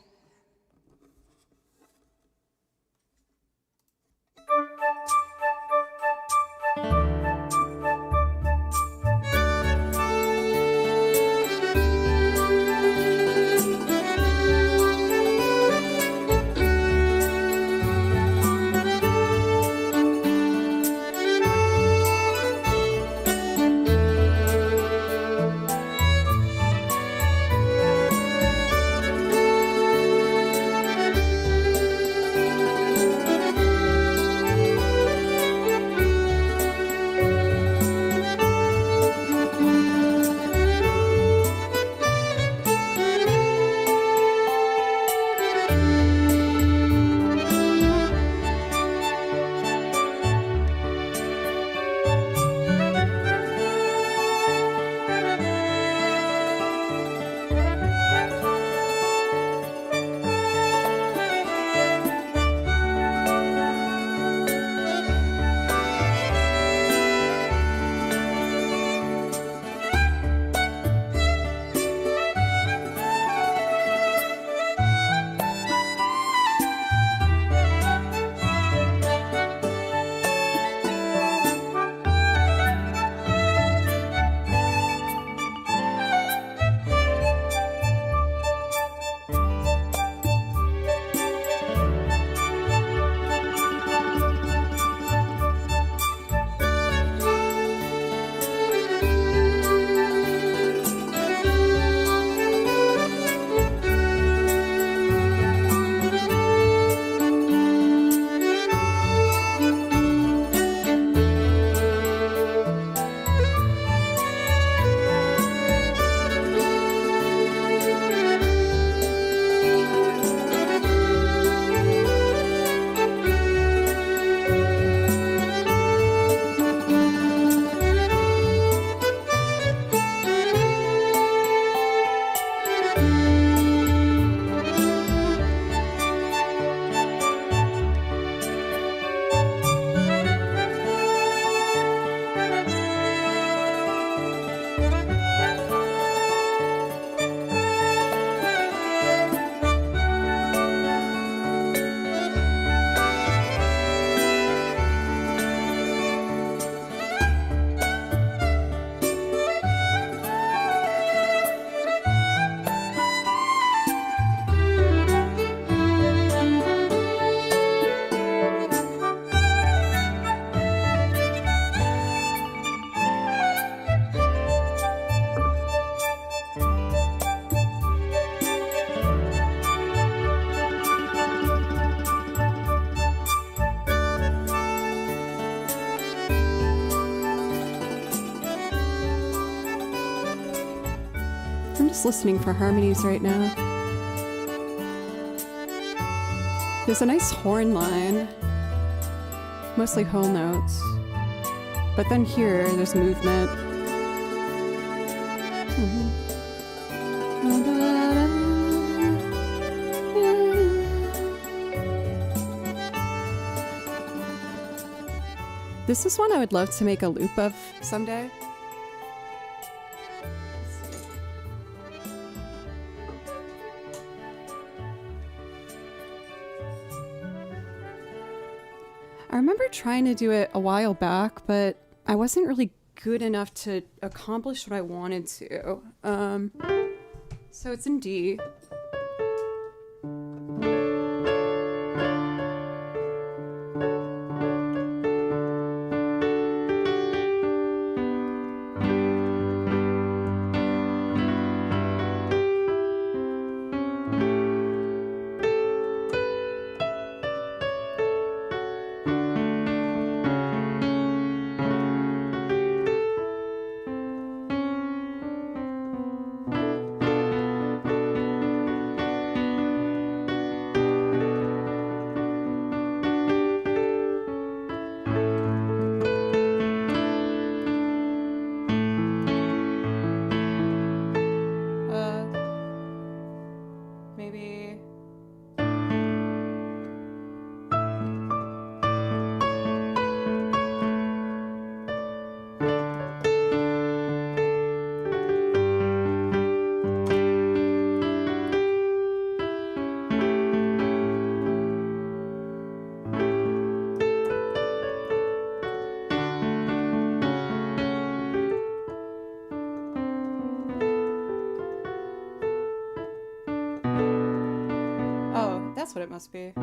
Just listening for harmonies right now. There's a nice horn line, mostly whole notes, but then here there's movement. This is one I would love to make a loop of someday. I remember trying to do it a while back, but I wasn't really good enough to accomplish what I wanted to. So it's in D. Maybe... Oh, that's what it must be.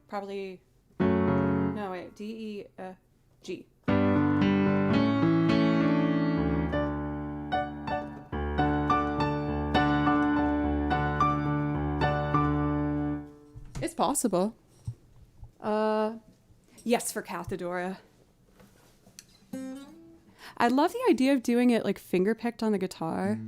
Probably... No, wait. D, E, F, G. It's possible. Yes, for Cathedora. I love the idea of doing it like finger-picked on the guitar.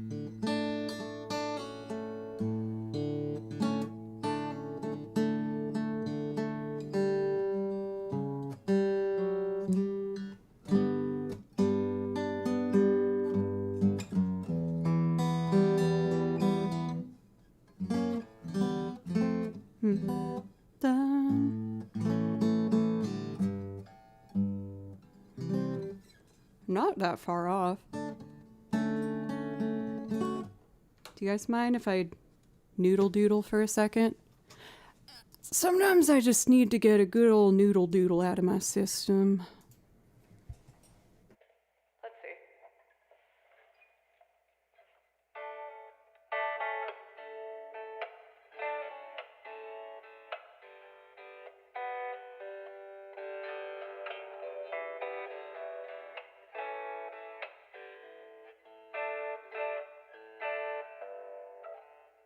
Not that far off. Do you guys mind if I noodle doodle for a second? Sometimes I just need to get a good old noodle doodle out of my system. Let's see.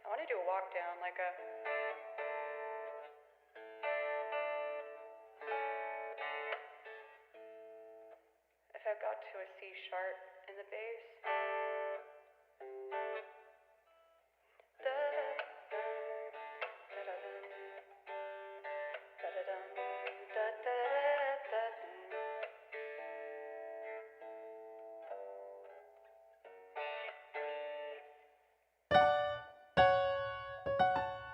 I want to do a walk down, like a... If I got to a C sharp in the bass.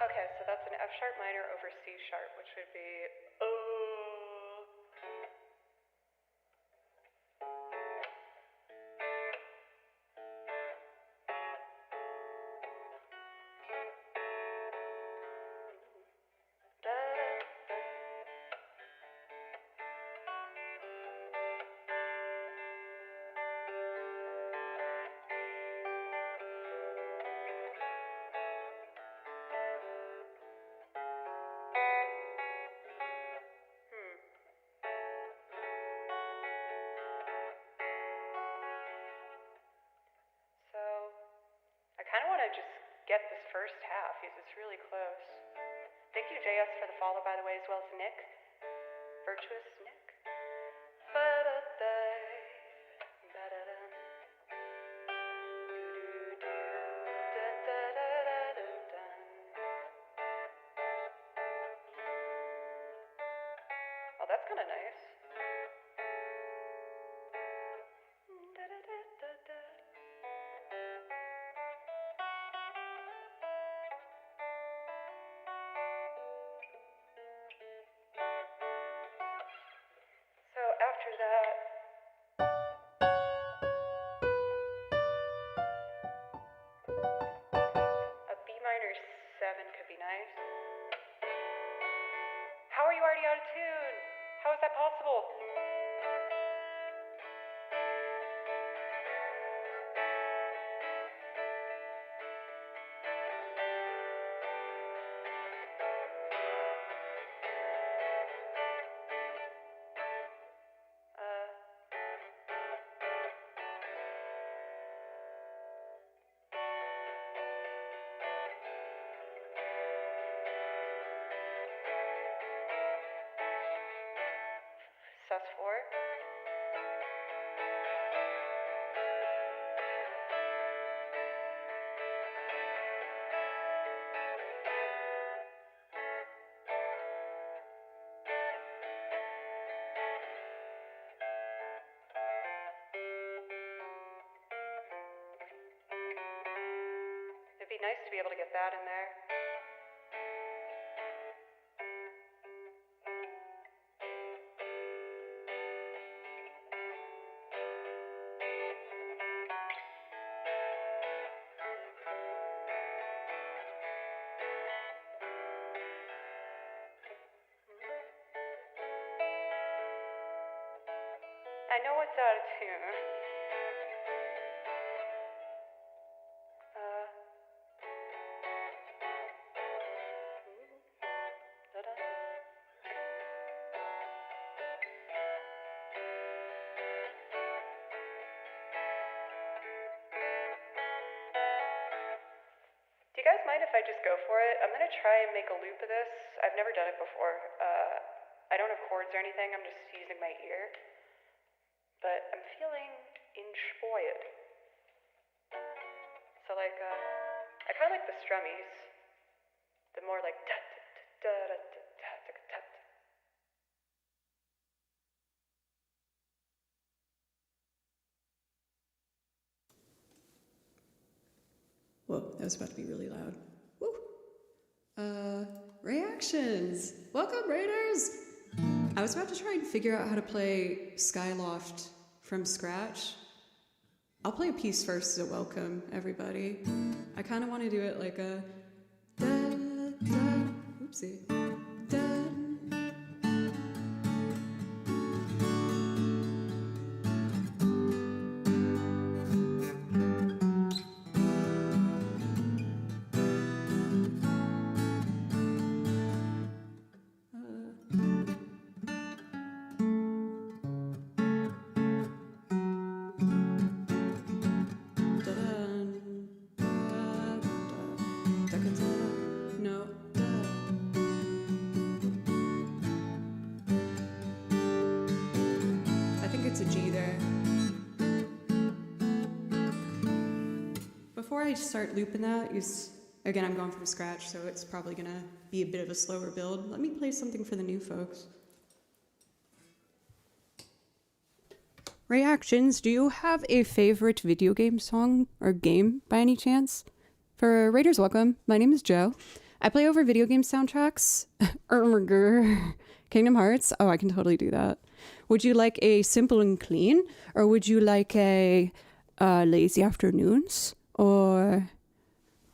Okay, so that's an F sharp minor over C sharp, which would be just get this first half. It's really close. Thank you, JS, for the follow, by the way, as well as Nick. Virtuous Nick. Oh, that's kind of nice. So after that, a B minor 7 could be nice. How are you already out of tune? How is that possible? Sus4. It'd be nice to be able to get that in there. I know it's out of tune. Do you guys mind if I just go for it? I'm gonna try and make a loop of this. I've never done it before. I don't have chords or anything, I'm just using my ear. But I'm feeling inspired. So like, I kind of like the strummies. The more like da da da da da da da da. Whoa, that was about to be really loud. Woo! Reactions! Welcome, Raiders! I was about to try and figure out how to play Skyloft from scratch. I'll play a piece first as a welcome, everybody. I kind of want to do it like a da da, oopsie, da. Before I start looping that, again, I'm going from scratch, so it's probably gonna be a bit of a slower build. Let me play something for the new folks. Reactions, do you have a favorite video game song or game by any chance? For Raiders Welcome, my name is Joe. I play over video game soundtracks. Kingdom Hearts, oh, I can totally do that. Would you like a simple and clean, or would you like a lazy afternoons? Or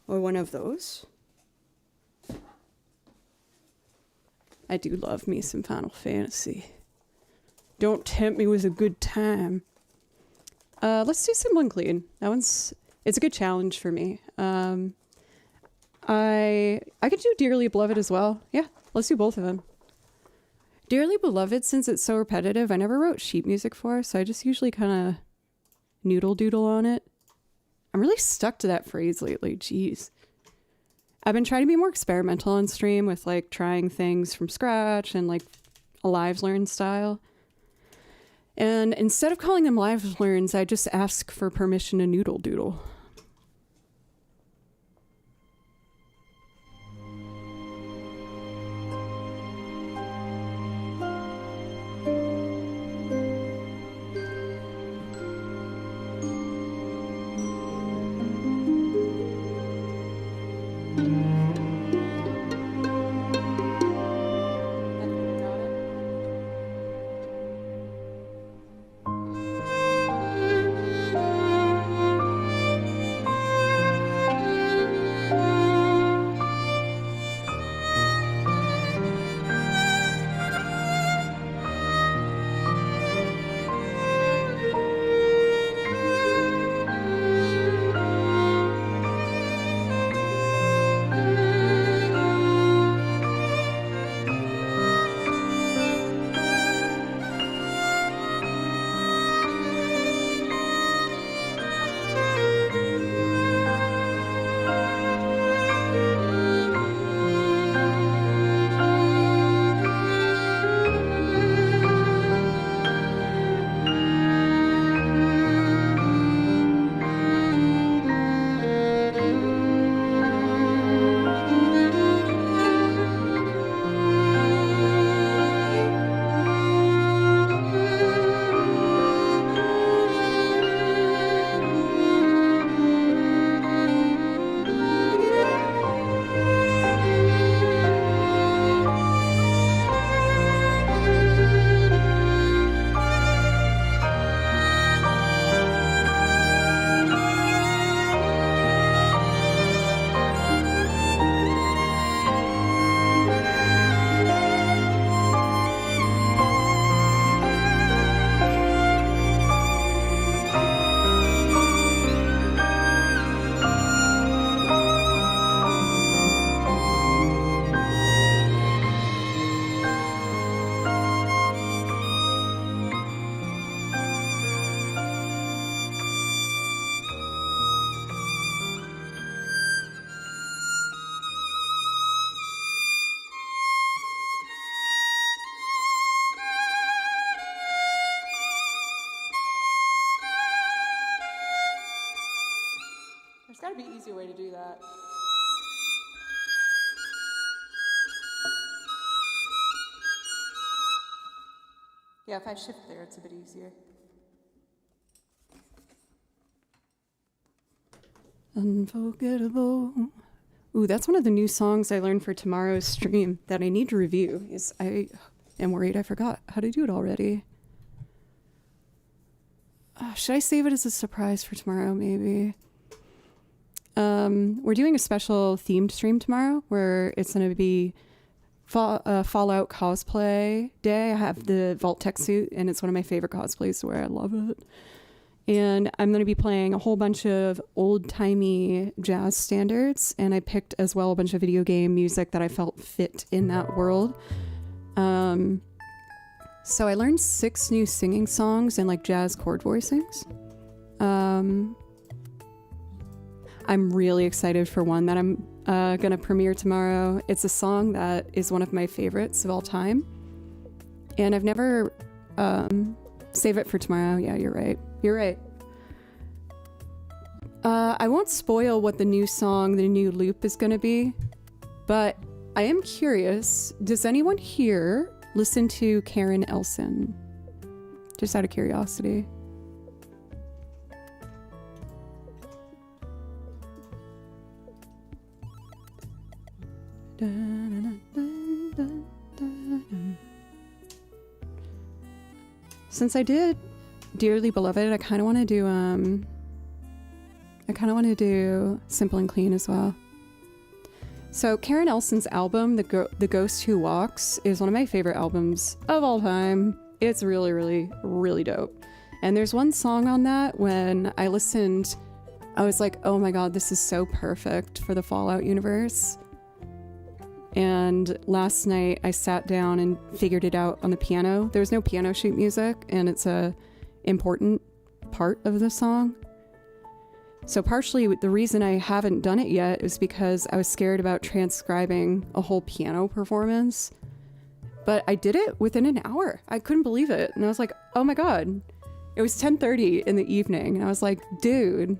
one of those. I do love me some Final Fantasy. Don't tempt me with a good time. Let's do simple and clean. It's a good challenge for me. I could do Dearly Beloved as well. Yeah, let's do both of them. Dearly Beloved, since it's so repetitive, I never wrote sheet music for, so I just usually kind of noodle doodle on it. I'm really stuck to that phrase lately. Jeez. I've been trying to be more experimental on stream with like trying things from scratch and like a lives learn style. And instead of calling them lives learns, I just ask for permission to noodle doodle. There's got to be an easier way to do that. Yeah, if I shift there, it's a bit easier. Unforgettable. Ooh, that's one of the new songs I learned for tomorrow's stream that I need to review. I am worried I forgot how to do it already. Should I save it as a surprise for tomorrow, maybe? We're doing a special themed stream tomorrow where it's going to be Fallout cosplay day. I have the Vault Tech suit, and it's one of my favorite cosplays to wear. I love it. And I'm going to be playing a whole bunch of old-timey jazz standards, and I picked as well a bunch of video game music that I felt fit in that world. So I learned 6 new singing songs and like jazz chord voicings. I'm really excited for one that I'm going to premiere tomorrow. It's a song that is one of my favorites of all time. And I've never... save it for tomorrow. Yeah, you're right. You're right. I won't spoil what the new song, the new loop is going to be, but I am curious. Does anyone here listen to Karen Elson? Just out of curiosity. Since I did Dearly Beloved, I kind of want to do Simple and Clean as well. So Karen Elson's album, The Ghost Who Walks, is one of my favorite albums of all time. It's really, really, really dope. And there's one song on that when I listened, I was like, oh my god, this is so perfect for the Fallout universe. And last night I sat down and figured it out on the piano. There's no piano sheet music, and it's a important part of the song. So partially the reason I haven't done it yet is because I was scared about transcribing a whole piano performance. But I did it within an hour. I couldn't believe it. And I was like, oh my God. It was 10:30 in the evening. And I was like, dude,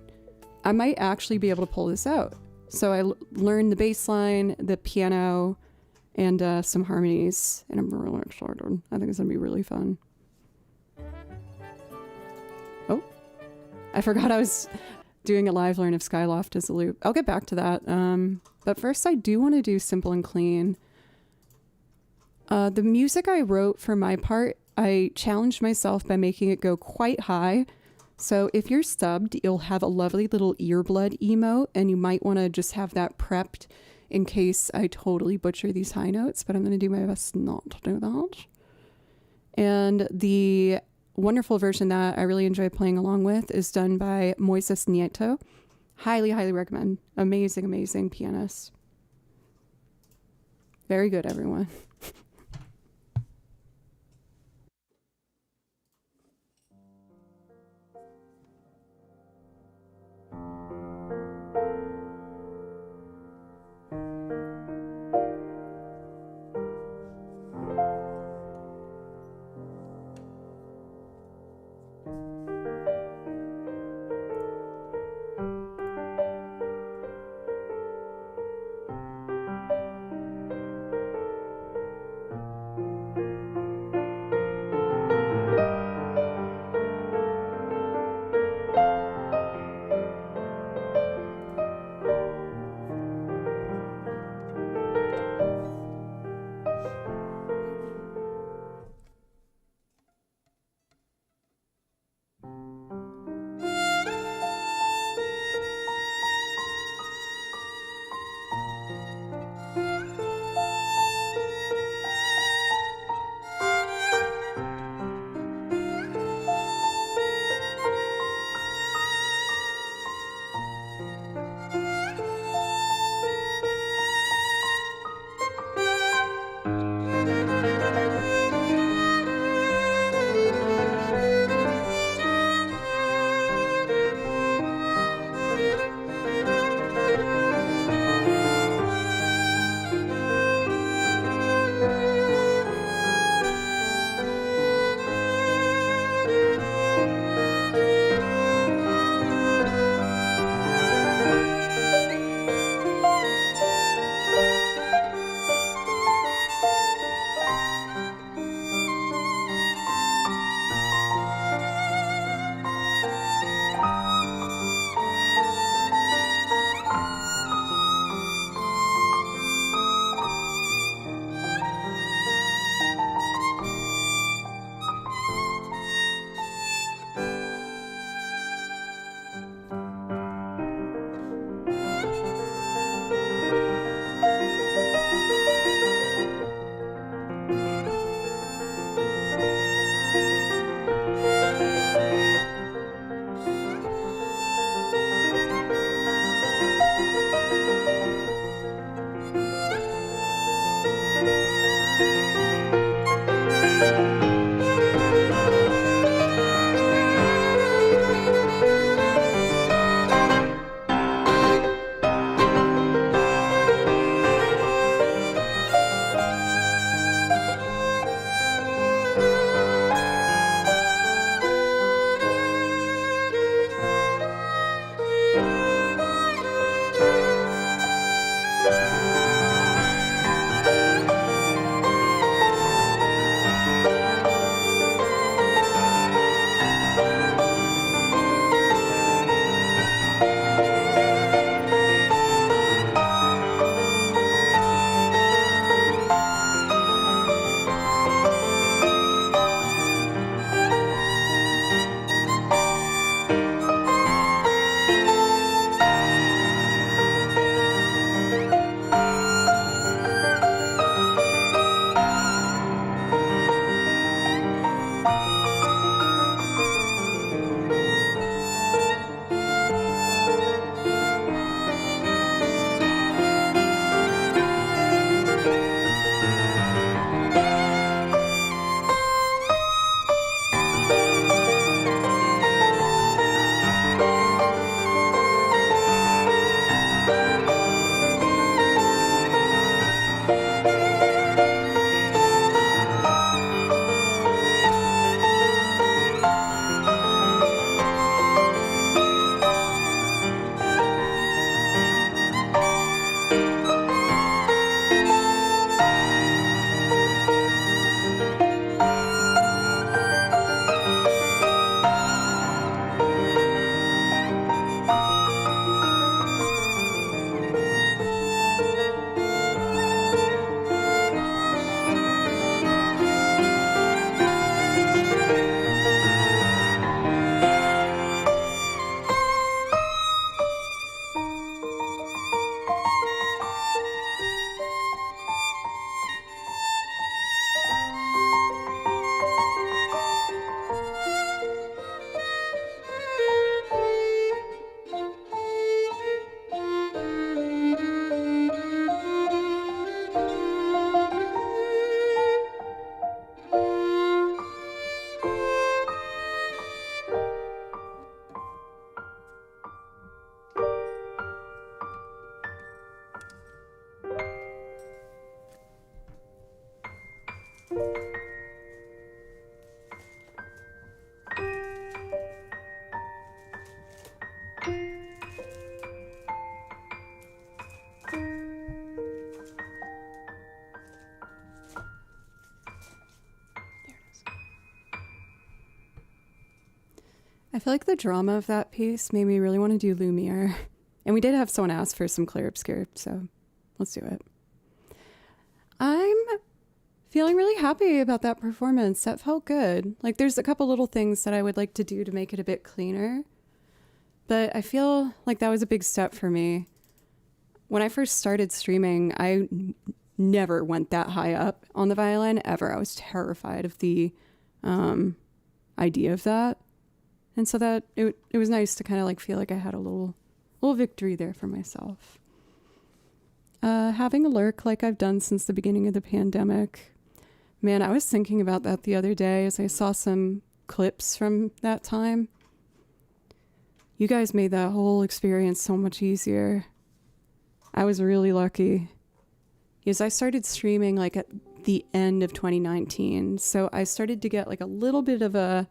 I might actually be able to pull this out. So I learned the bass line, the piano, and some harmonies. And I'm really excited. I think it's going to be really fun. Oh, I forgot I was doing a live learn of Skyloft as a loop. I'll get back to that. But first I do want to do Simple and Clean. The music I wrote for my part, I challenged myself by making it go quite high. So if you're subbed, you'll have a lovely little earblood emote, and you might want to just have that prepped in case I totally butcher these high notes, but I'm going to do my best not to do that. And the wonderful version that I really enjoy playing along with is done by Moises Nieto. Highly, highly recommend. Amazing, amazing pianist. Very good, everyone. I feel like the drama of that piece made me really want to do Lumiere. And we did have someone ask for some Clair Obscur, so let's do it. I'm feeling really happy about that performance. That felt good. Like, there's a couple little things that I would like to do to make it a bit cleaner, but I feel like that was a big step for me. When I first started streaming, I never went that high up on the violin, ever. I was terrified of the idea of that. And so that it was nice to kind of like feel like I had a little victory there for myself. Having a lurk like I've done since the beginning of the pandemic. Man, I was thinking about that the other day as I saw some clips from that time. You guys made that whole experience so much easier. I was really lucky. Because I started streaming like at the end of 2019. So I started to get like a little bit of a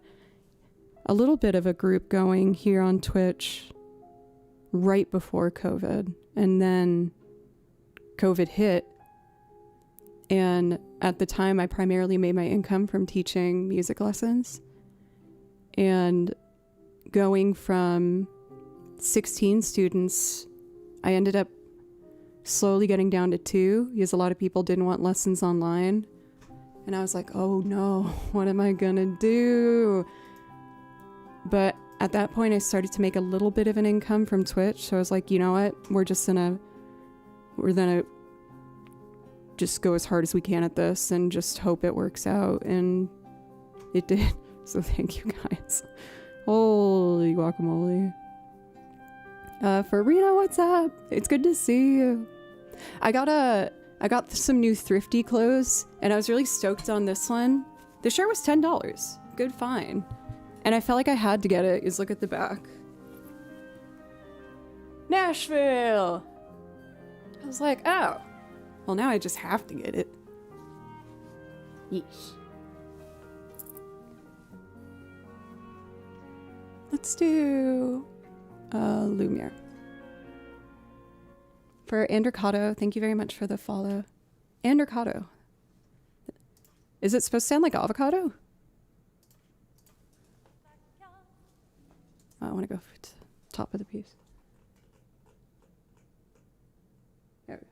group going here on Twitch right before COVID. And then COVID hit. And at the time, I primarily made my income from teaching music lessons. And going from 16 students, I ended up slowly getting down to 2 because a lot of people didn't want lessons online. And I was like, oh no, what am I gonna do? But at that point, I started to make a little bit of an income from Twitch. So I was like, you know what? We're gonna just go as hard as we can at this and just hope it works out. And it did. So thank you guys. Holy guacamole. Farina, what's up? It's good to see you. I got some new thrifty clothes and I was really stoked on this one. The shirt was $10. Good find. And I felt like I had to get it. Is look at the back. Nashville! I was like, oh. Well, now I just have to get it. Yeesh. Let's do Lumiere. For Andricotto, thank you very much for the follow. Andricotto. Is it supposed to sound like avocado? I want to go for top of the piece. There we go.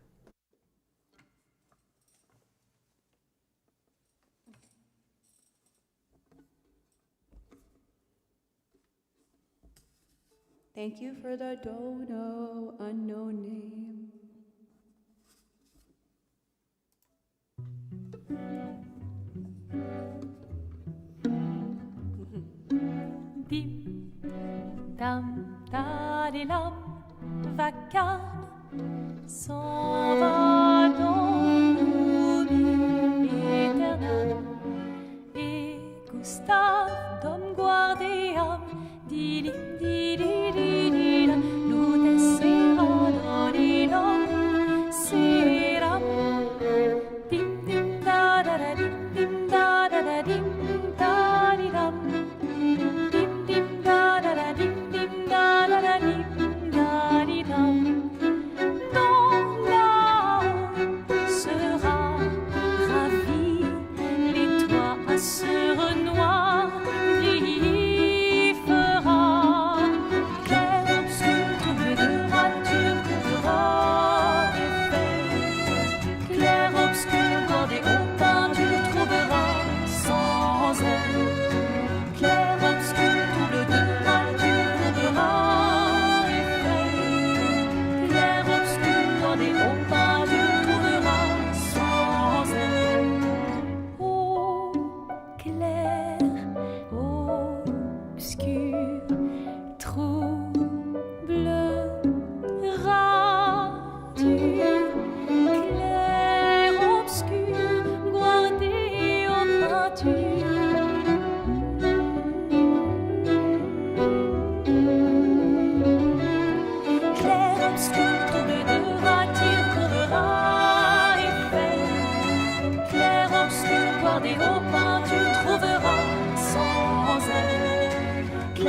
Thank you for the dono, unknown name. Dim, dam, da, di, lam, vacarme, s'en va dans l'oubli éternel. Et Gustave, dom guardiam, dilim, dilim, nous tessera, dodilam, seram. Dim, dim, da, da, da, dim, da, da, da, dim, da, di, dam. Dim, dim, da, da, da, dim, da, da, da, dim, da, di, dam. Dans là-haut sera ravi, les toits à sur noir briller fera. Clair, obscur, trouble de rature, couvera effet. Clair, obscur, bordé au pain, tu le trouveras sans elle. Clair, obscur, double de rature, couvera effet. Clair, obscur, bordé au pain, tu le trouveras sans elle. Oh, clair, obscur, trouble, rature. Clair, obscur, guardé aux peintures. Clair, obscur, double de rature, courera effet. Clair, obscur, guardé au pain, tu trouveras sans elle.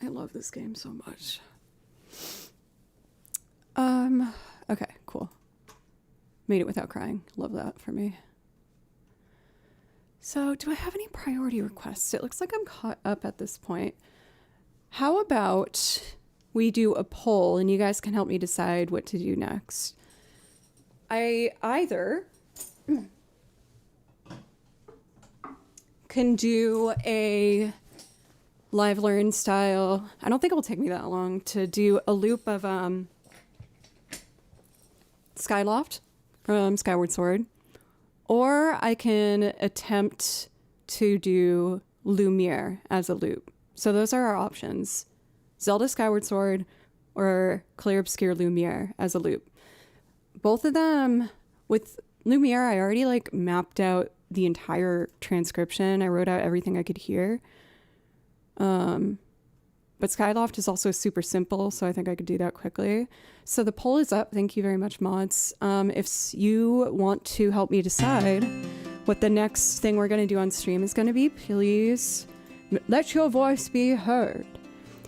I love this game so much. Okay, cool. Made it without crying. Love that for me. So, do I have any priority requests? It looks like I'm caught up at this point. How about we do a poll and you guys can help me decide what to do next? I either can do a live learn style. I don't think it'll take me that long to do a loop of Skyloft from Skyward Sword, or I can attempt to do Lumiere as a loop. So those are our options: Zelda Skyward Sword or Clear Obscure Lumiere as a loop. Both of them, with Lumiere, I already like mapped out the entire transcription. I wrote out everything I could hear. But Skyloft is also super simple, so I think I could do that quickly. So the poll is up. Thank you very much, mods. If you want to help me decide what the next thing we're going to do on stream is going to be, please let your voice be heard.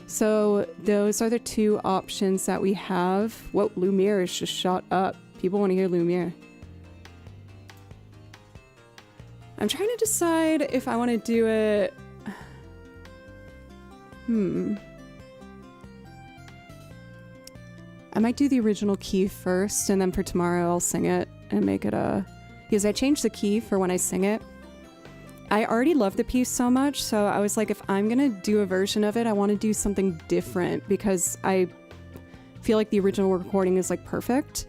So those are the two options that we have. Whoa, Lumiere is just shot up. People want to hear Lumiere. I'm trying to decide if I want to do it... I might do the original key first, and then for tomorrow I'll sing it and make it a... Because I changed the key for when I sing it. I already love the piece so much, so I was like, if I'm gonna do a version of it, I want to do something different because I feel like the original recording is like perfect.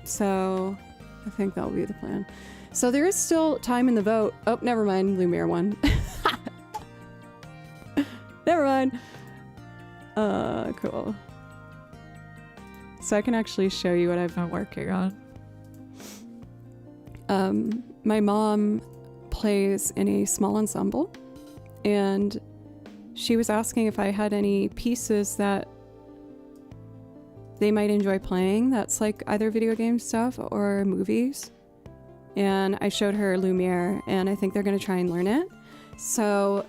So I think that'll be the plan. So there is still time in the vote. Oh, never mind, Lumiere won. Never mind. Cool. So I can actually show you what I've been working on. My mom plays in a small ensemble, and she was asking if I had any pieces that they might enjoy playing that's like either video game stuff or movies. And I showed her Lumiere, and I think they're going to try and learn it. So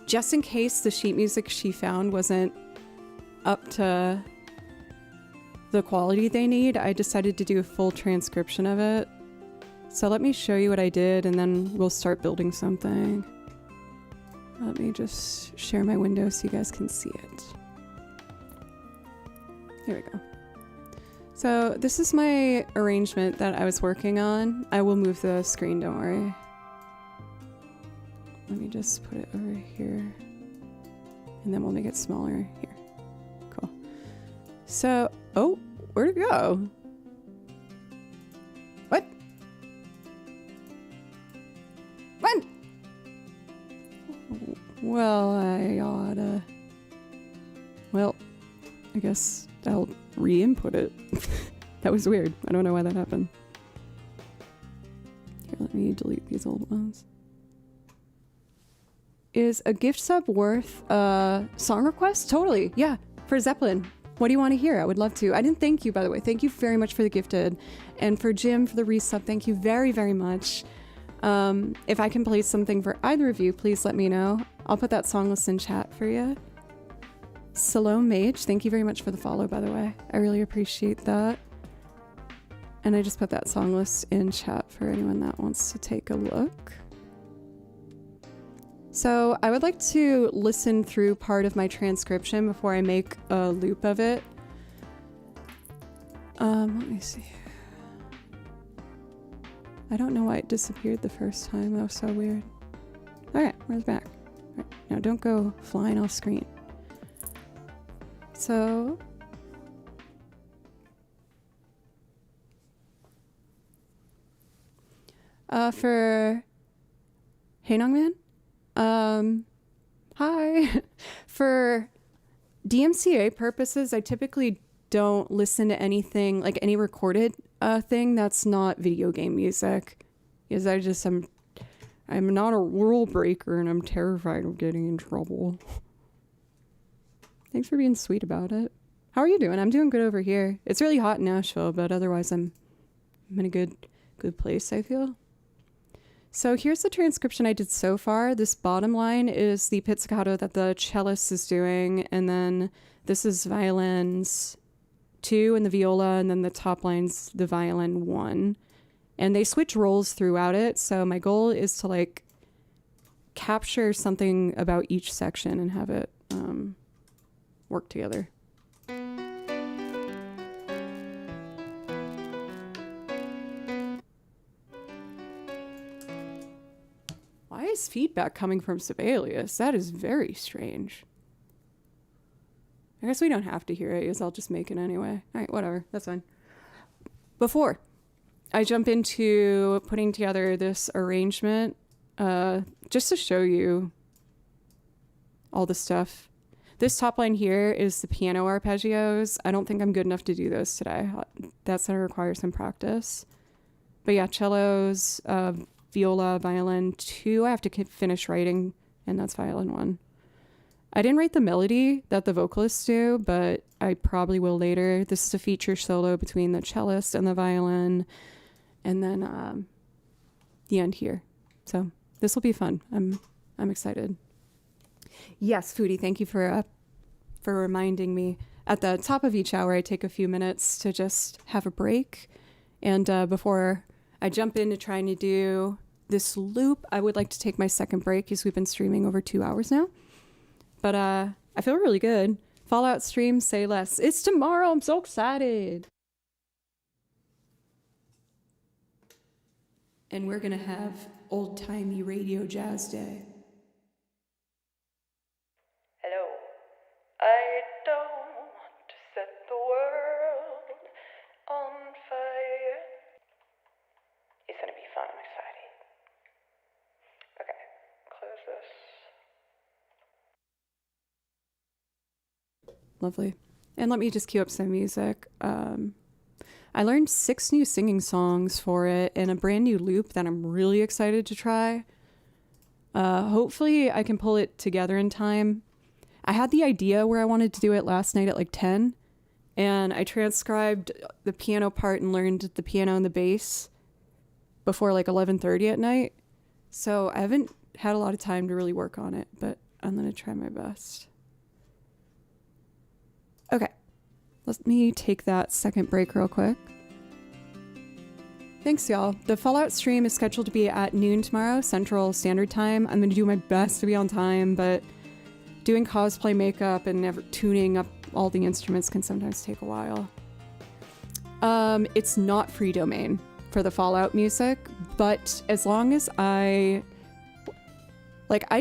just in case the sheet music she found wasn't up to the quality they need, I decided to do a full transcription of it. So let me show you what I did, and then we'll start building something. Let me just share my window so you guys can see it. Here we go. So this is my arrangement that I was working on. I will move the screen, don't worry. Let me just put it over here, and then we'll make it smaller here. Cool. So, oh, where'd it go? What? When? Well, I oughta... Well, I guess I'll re-input it. That was weird. I don't know why that happened. Here, let me delete these old ones. Is a gift sub worth a song request? Totally. Yeah, for Zeppelin. What do you want to hear? I would love to. I didn't thank you, by the way. Thank you very much for the gifted. And for Jim for the resub, thank you very, very much. If I can play something for either of you, please let me know. I'll put that song list in chat for you. Salome Mage, thank you very much for the follow, by the way. I really appreciate that. And I just put that song list in chat for anyone that wants to take a look. So I would like to listen through part of my transcription before I make a loop of it. Let me see. I don't know why it disappeared the first time. That was so weird. Okay, where's back? All right, now don't go flying off screen. So... for... Hey, Nongman? Hi. For DMCA purposes, I typically don't listen to anything, like any recorded thing that's not video game music. Because I'm not a rule breaker and I'm terrified of getting in trouble. Thanks for being sweet about it. How are you doing? I'm doing good over here. It's really hot in Nashville, but otherwise I'm in a good place, I feel. So here's the transcription I did so far. This bottom line is the pizzicato that the cellist is doing, and then this is violins 2 and the viola, and then the top line's the violin 1. And they switch roles throughout it, so my goal is to like capture something about each section and have it work together. Why is feedback coming from Sibelius? That is very strange. I guess we don't have to hear it, because I'll just make it anyway. All right, whatever. That's fine. Before I jump into putting together this arrangement, just to show you all the stuff. This top line here is the piano arpeggios. I don't think I'm good enough to do those today. That's going to require some practice. But yeah, cellos, viola, violin 2, I have to finish writing, and that's violin 1. I didn't write the melody that the vocalists do, but I probably will later. This is a feature solo between the cellist and the violin, and then the end here. So this will be fun. I'm excited. Yes, Foodie, thank you for reminding me. At the top of each hour, I take a few minutes to just have a break, and before I jump into trying to do this loop, I would like to take my second break because we've been streaming over 2 hours now. But I feel really good. Fallout stream, say less. It's tomorrow. I'm so excited. And we're going to have old-timey radio jazz day. Hello. I don't want to set the world on fire. It's gonna be fun. I'm excited. Okay, close this. Lovely. And let me just cue up some music. I learned 6 new singing songs for it and a brand new loop that I'm really excited to try. Hopefully I can pull it together in time. I had the idea where I wanted to do it last night at like 10, and I transcribed the piano part and learned the piano and the bass before like 11:30 at night. So I haven't had a lot of time to really work on it, but I'm going to try my best. Okay, let me take that second break real quick. Thanks, y'all. The Fallout stream is scheduled to be at noon tomorrow, Central Standard Time. I'm going to do my best to be on time, but doing cosplay makeup and tuning up all the instruments can sometimes take a while. It's not free domain for the Fallout music, but as long as I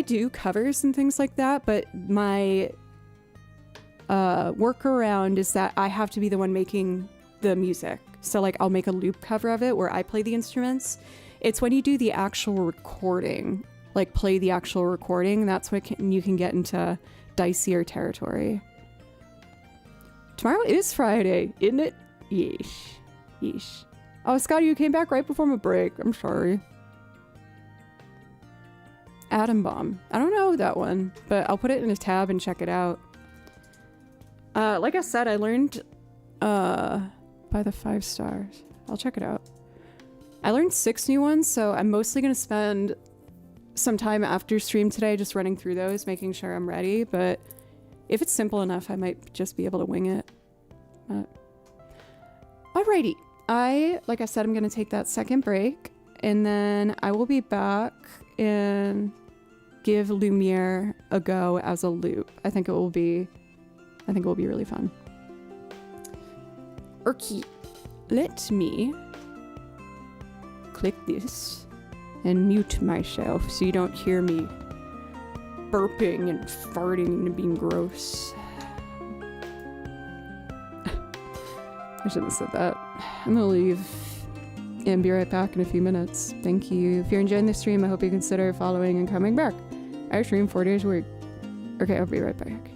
do covers and things like that, but my workaround is that I have to be the one making the music. So like I'll make a loop cover of it where I play the instruments. It's when you do the actual recording, like play the actual recording, that's when you can get into dicier territory. Tomorrow is Friday, isn't it? Yeesh. Yeesh. Oh, Scotty, you came back right before my break. I'm sorry. Atom Bomb. I don't know that one, but I'll put it in a tab and check it out. Like I said, I learned by the 5 stars. I'll check it out. I learned 6 new ones, so I'm mostly going to spend some time after stream today just running through those, making sure I'm ready, but if it's simple enough, I might just be able to wing it. Alrighty. Like I said, I'm going to take that second break, and then I will be back and give Lumiere a go as a loop. I think it will be really fun. Okay, let me click this and mute myself so you don't hear me burping and farting and being gross. I shouldn't have said that. I'm gonna leave and be right back in a few minutes. Thank you. If you're enjoying the stream, I hope you consider following and coming back. I stream 4 days a week. Okay, I'll be right back.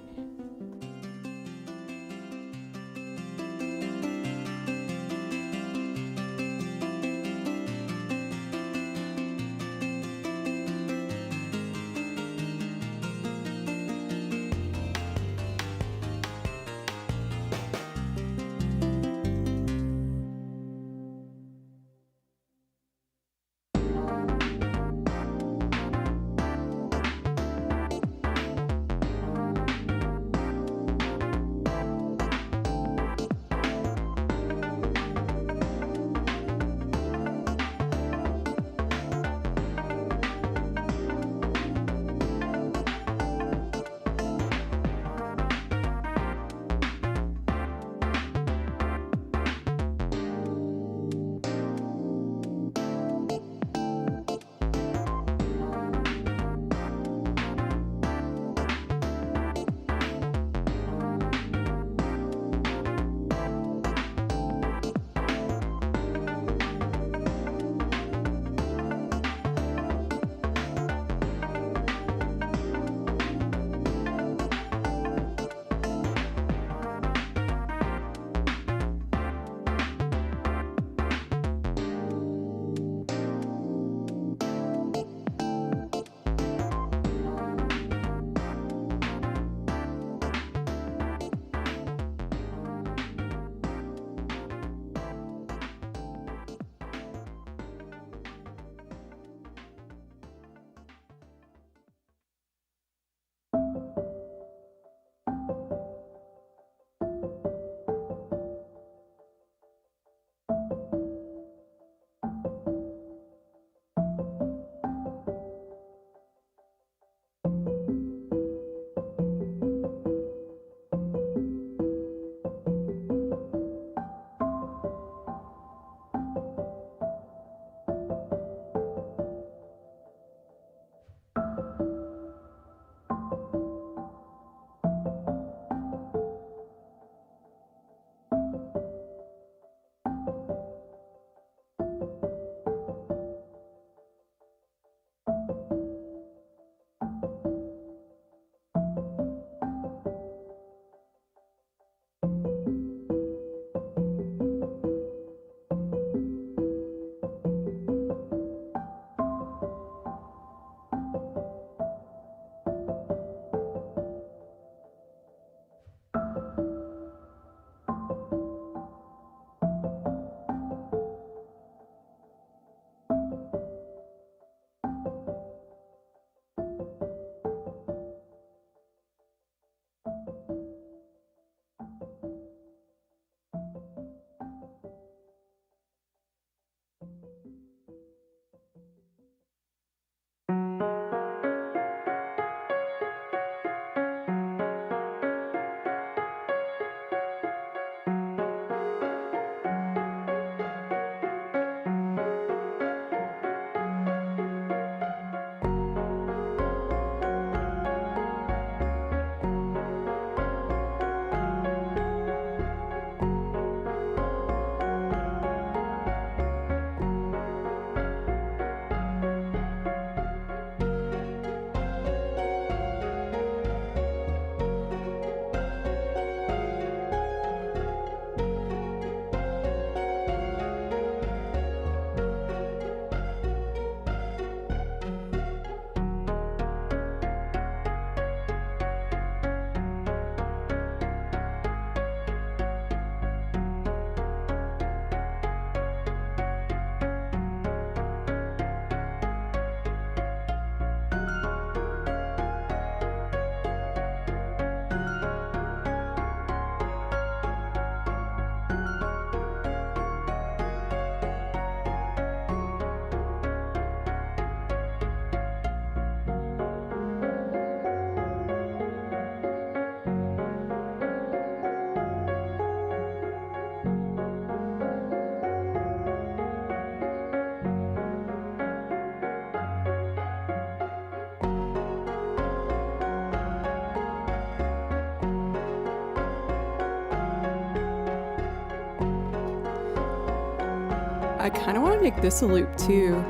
I kind of want to make this a loop too.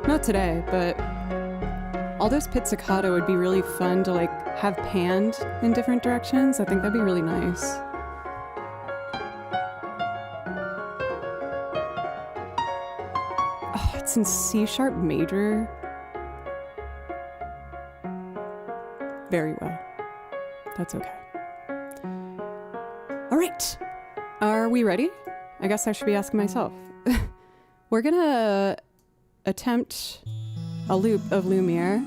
Not today, but all those pizzicato would be really fun to like have panned in different directions. I think that'd be really nice. Oh, it's in C sharp major. Very well. That's okay. All right. Are we ready? I guess I should be asking myself. We're gonna attempt a loop of Lumiere.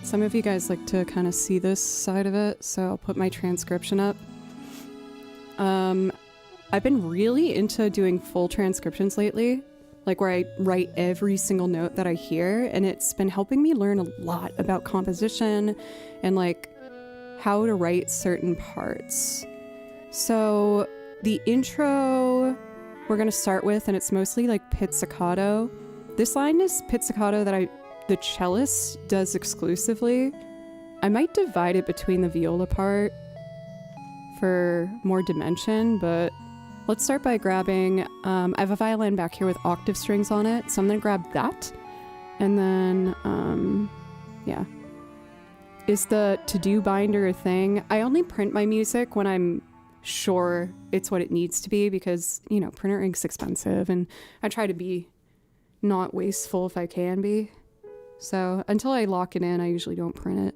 Some of you guys like to kind of see this side of it, so I'll put my transcription up. I've been really into doing full transcriptions lately, like where I write every single note that I hear, and it's been helping me learn a lot about composition and like how to write certain parts. So the intro we're gonna start with, and it's mostly like pizzicato. This line is pizzicato that the cellist does exclusively. I might divide it between the viola part for more dimension, but let's start by grabbing, I have a violin back here with octave strings on it, so I'm gonna grab that. And then, yeah. Is the to-do binder a thing? I only print my music when I'm sure it's what it needs to be because, you know, printer ink's expensive and I try to be not wasteful if I can be. So until I lock it in, I usually don't print it.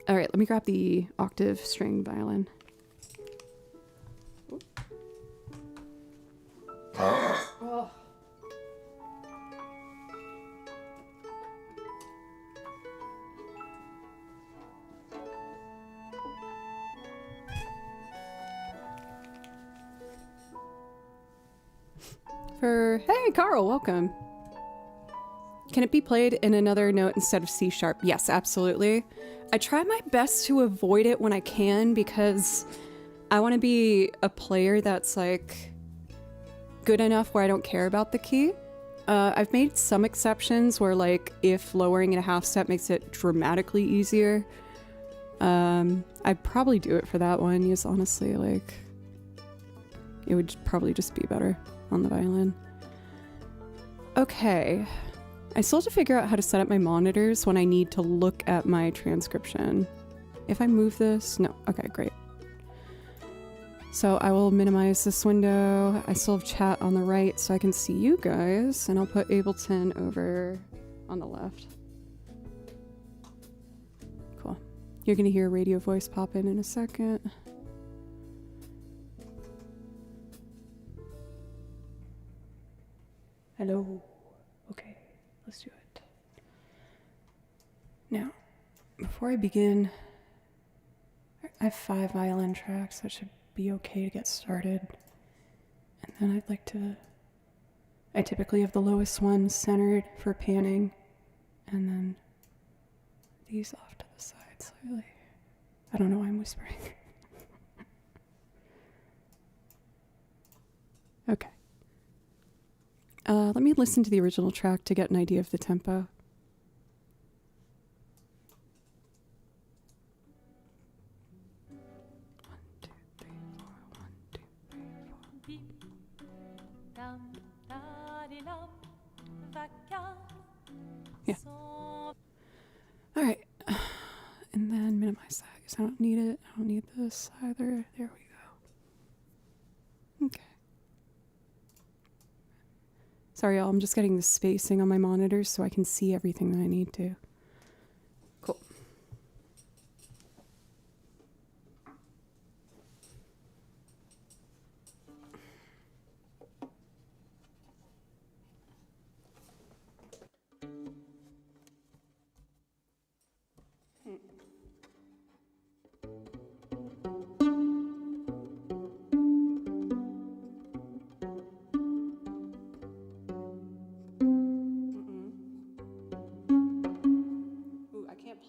All right, let me grab the octave string violin. Oh. Hey, Carl, welcome. Can it be played in another note instead of C sharp? Yes, absolutely. I try my best to avoid it when I can because I want to be a player that's like good enough where I don't care about the key. I've made some exceptions where like if lowering it a half step makes it dramatically easier. I'd probably do it for that one. Yes, honestly, like it would probably just be better on the violin. Okay. I still have to figure out how to set up my monitors when I need to look at my transcription. If I move this, no. Okay, great. So I will minimize this window. I still have chat on the right so I can see you guys, and I'll put Ableton over on the left. Cool. You're gonna hear a radio voice pop in a second. Hello. Okay, let's do it. Now, before I begin, I have 5 violin tracks. That should be okay to get started. And then I'd like to, I typically have the lowest one centered for panning, and then these off to the side slightly. I don't know why I'm whispering. Okay. Let me listen to the original track to get an idea of the tempo. Yeah. All right. And then minimize that because I don't need it. I don't need this either. There we go. Okay. Sorry, y'all. I'm just getting the spacing on my monitors so I can see everything that I need to. Cool.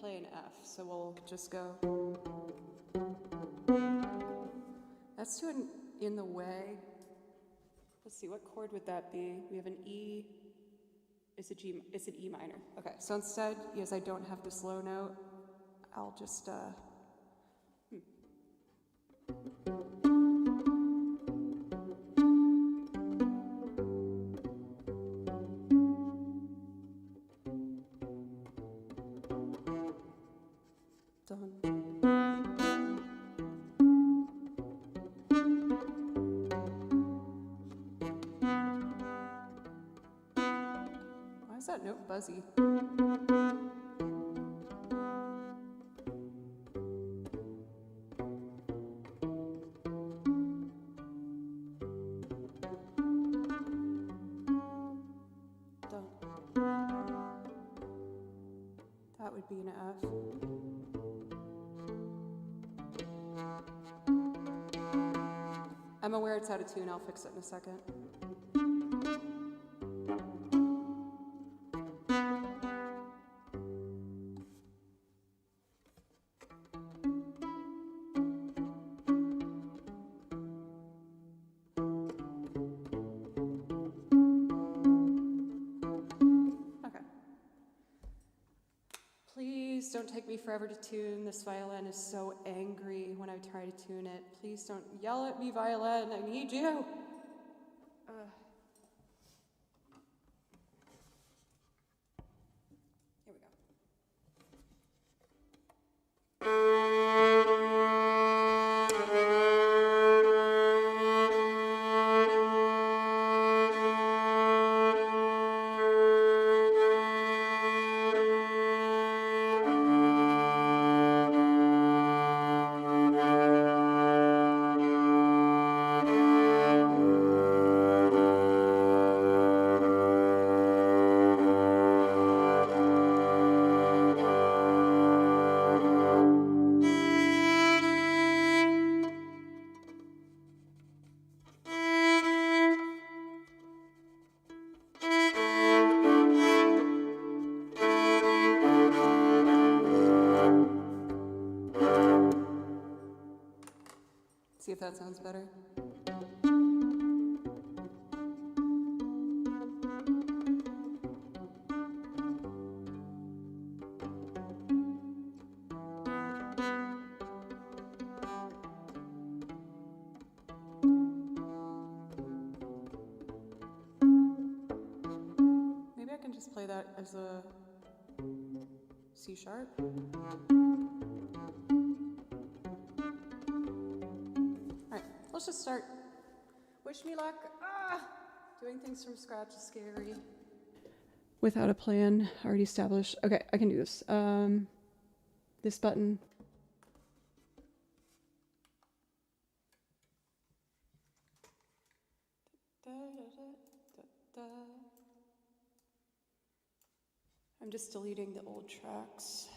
Play an F, so we'll just go. That's too in the way. Let's see, what chord would that be? We have an E. It's an E minor. Okay, so instead, because I don't have this low note, I'll just Is that note buzzy? That would be an F. I'm aware it's out of tune. I'll fix it in a second. Please don't take me forever to tune. This violin is so angry when I try to tune it. Please don't yell at me, violin. I need you. Here we go. See if that sounds better. Maybe I can just play that as a C sharp. Let's just start. Wish me luck. Doing things from scratch is scary. Without a plan already established. Okay, I can do this. This button. I'm just deleting the old tracks.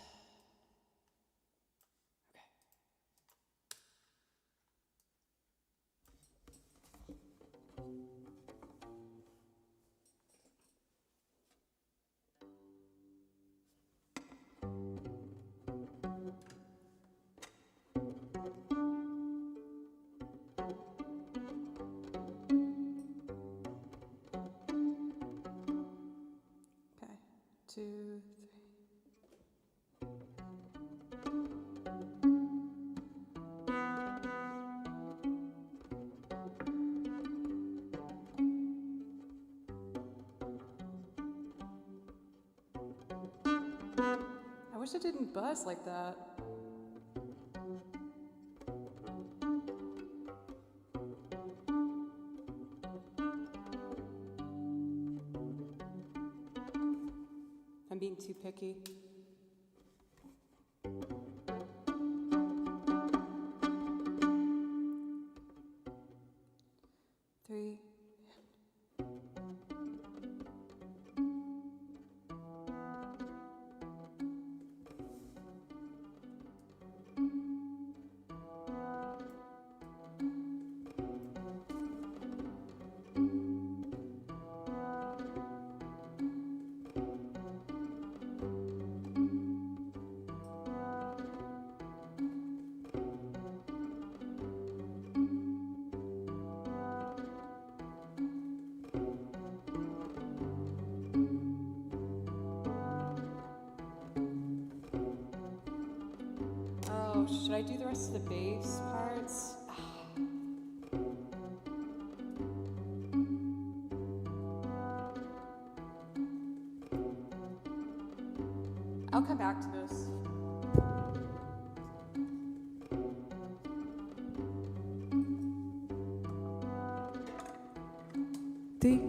Two, I wish it didn't buzz like that. I'm being too picky. Three. Should I do the rest of the bass parts? I'll come back to this. D.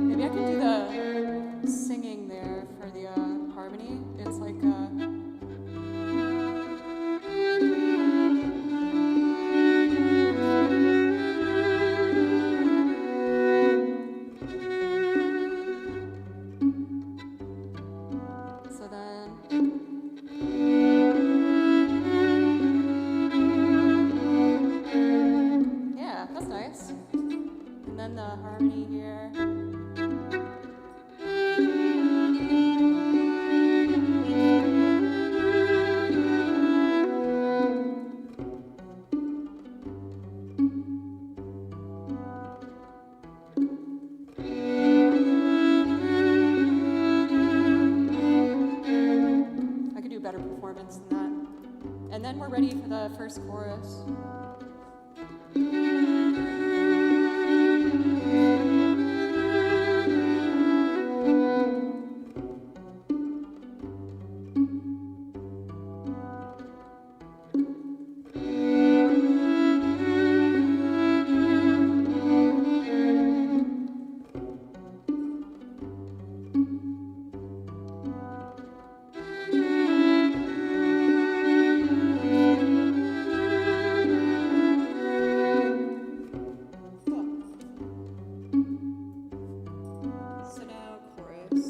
Maybe I can do the singing there for the harmony. It's like so then. Yeah, that's nice. And then the harmony here. I could do a better performance than that. And then we're ready for the first chorus. So now chorus.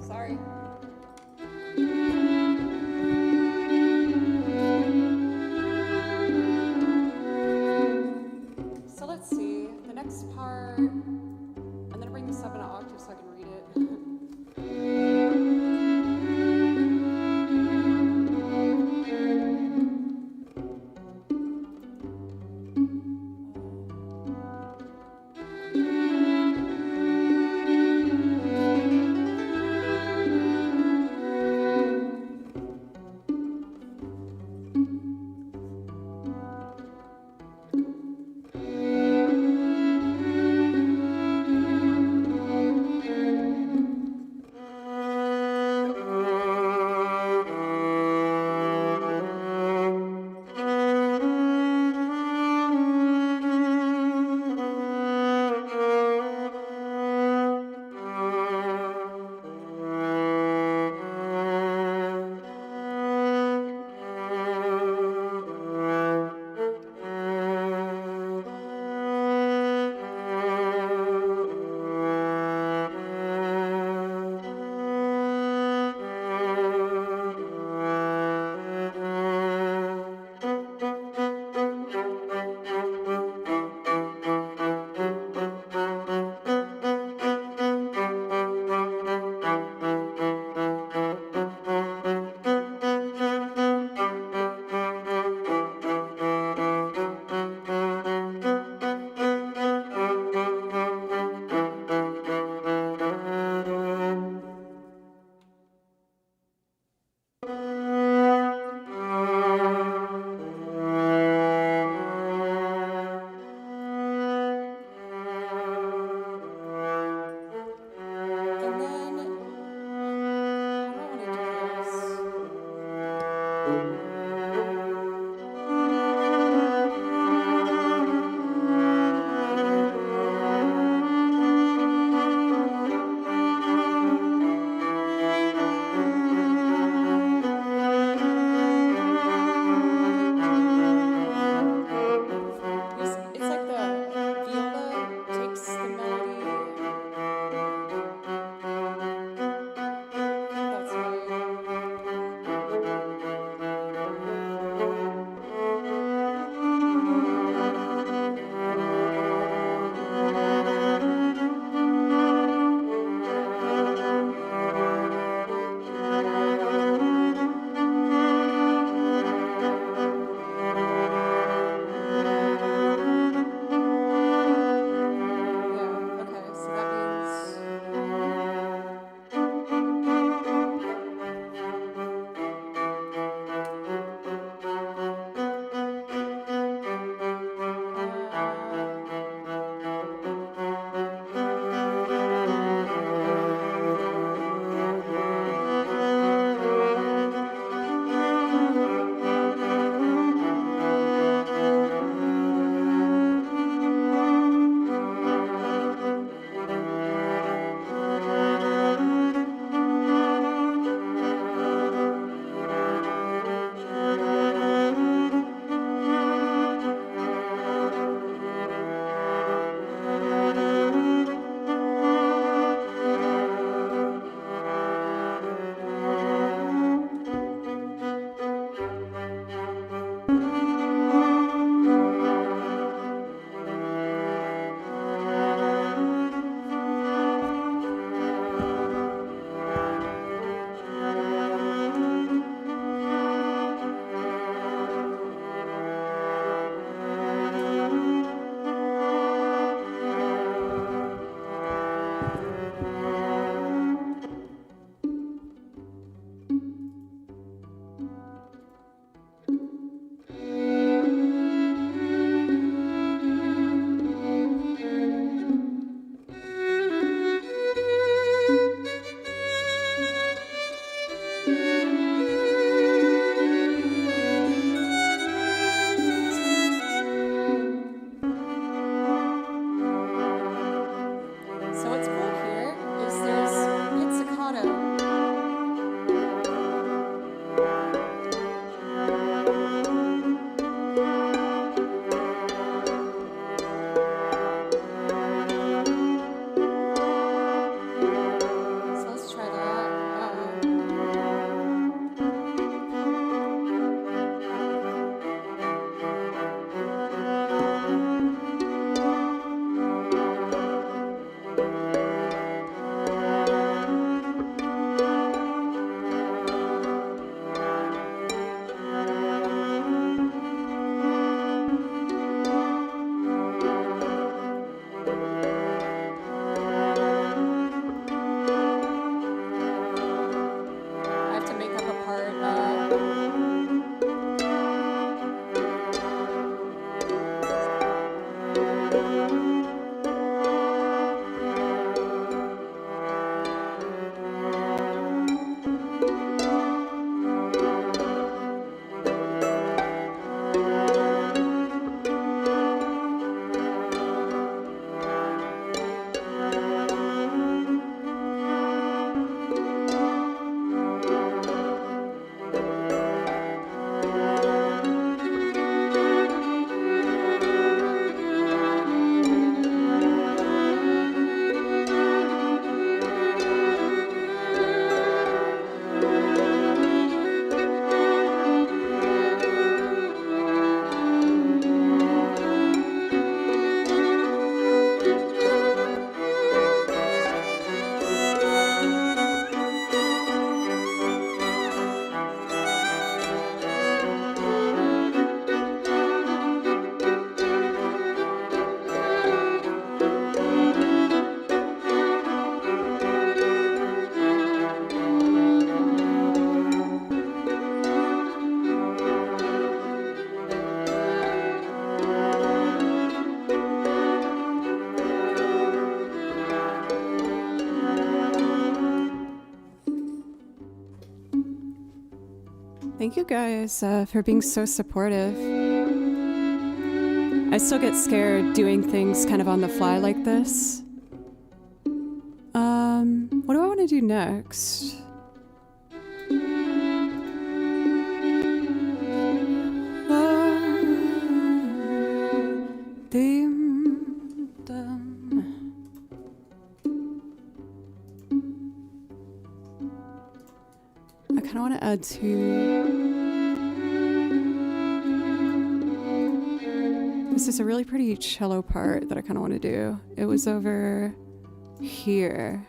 Sorry. So let's see. The next part, I'm going to bring this up in an octave so I can read it. Thank you guys for being so supportive. I still get scared doing things kind of on the fly like this. What do I want to do next? I kind of want to add this is a really pretty cello part that I kind of want to do. It was over here.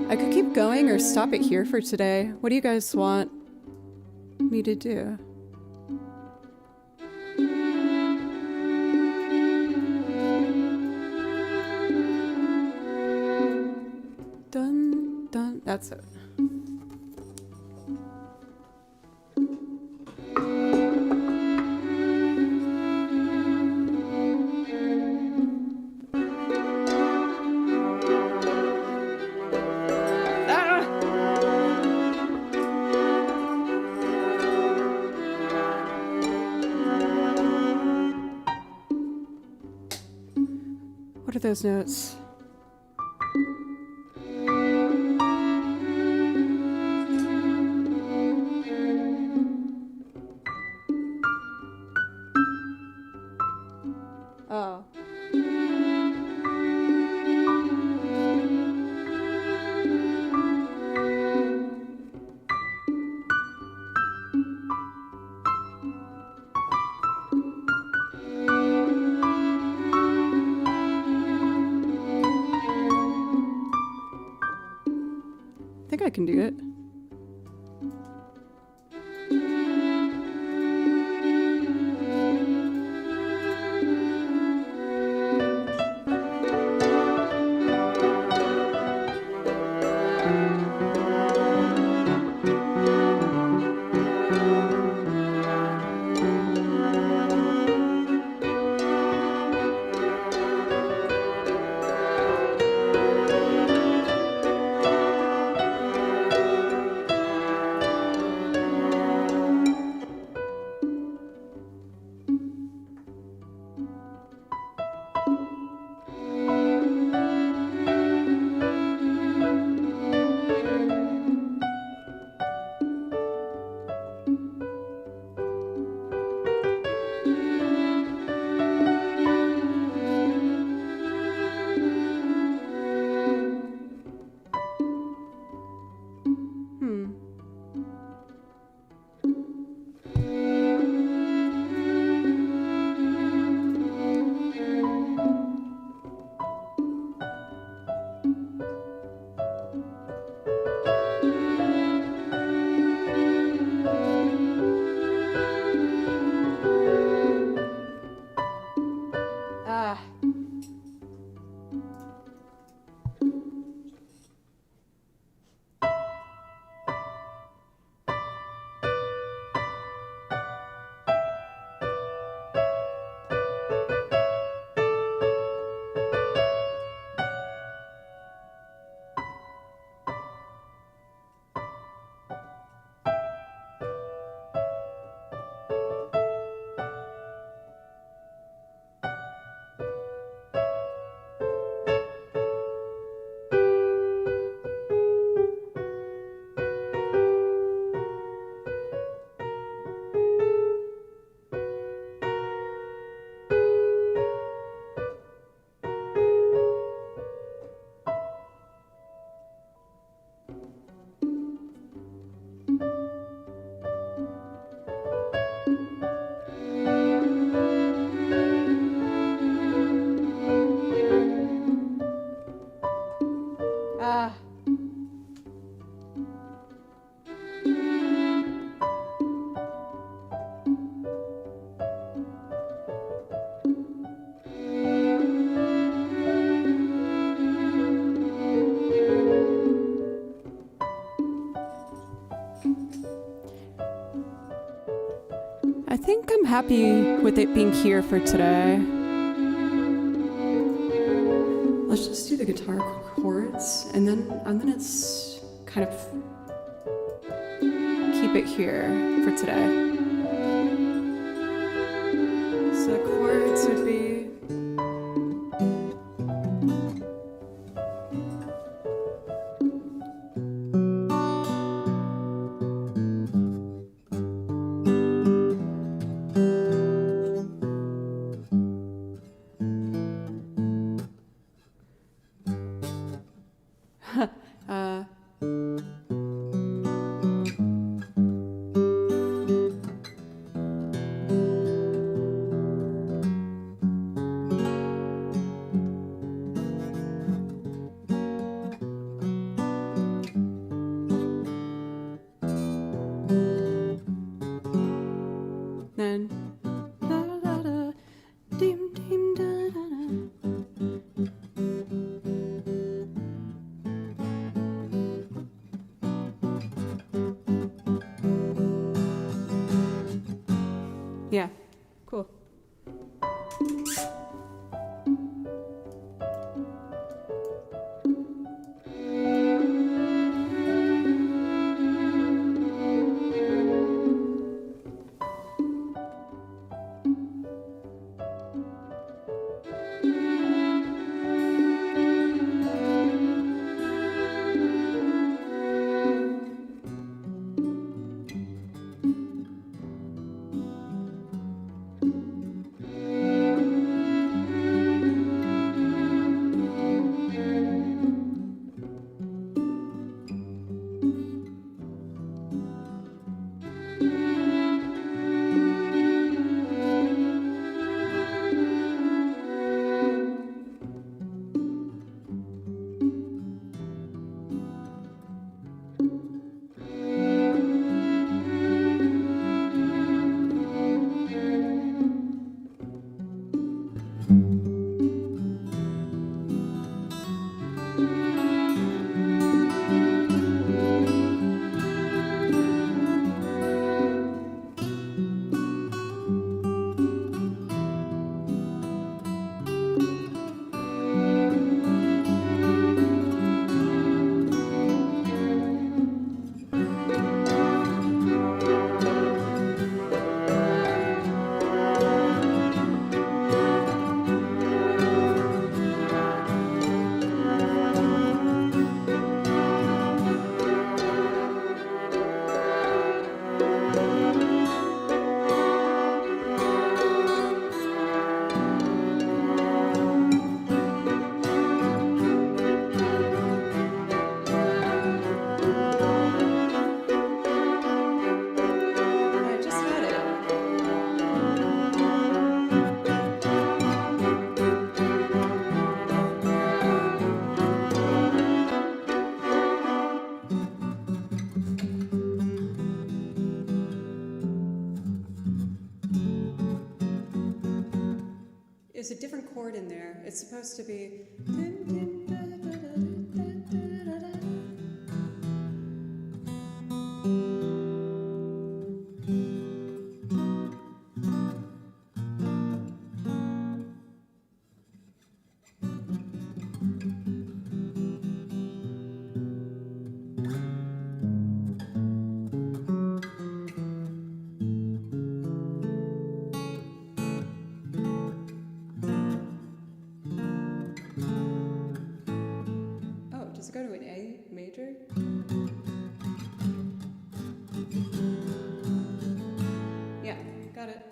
I could keep going or stop it here for today. What do you guys want me to do? Dun, dun. That's it. What are those notes? Oh. I think I can do it. Ah. I think I'm happy with it being here for today. Let's just do the guitar chords, and then it's kind of keep it here for today. So the chords would be then da da da dim dim da da da. Yeah, cool. There's a different chord in there. It's supposed to be. Does it go to an A major? Yeah, got it.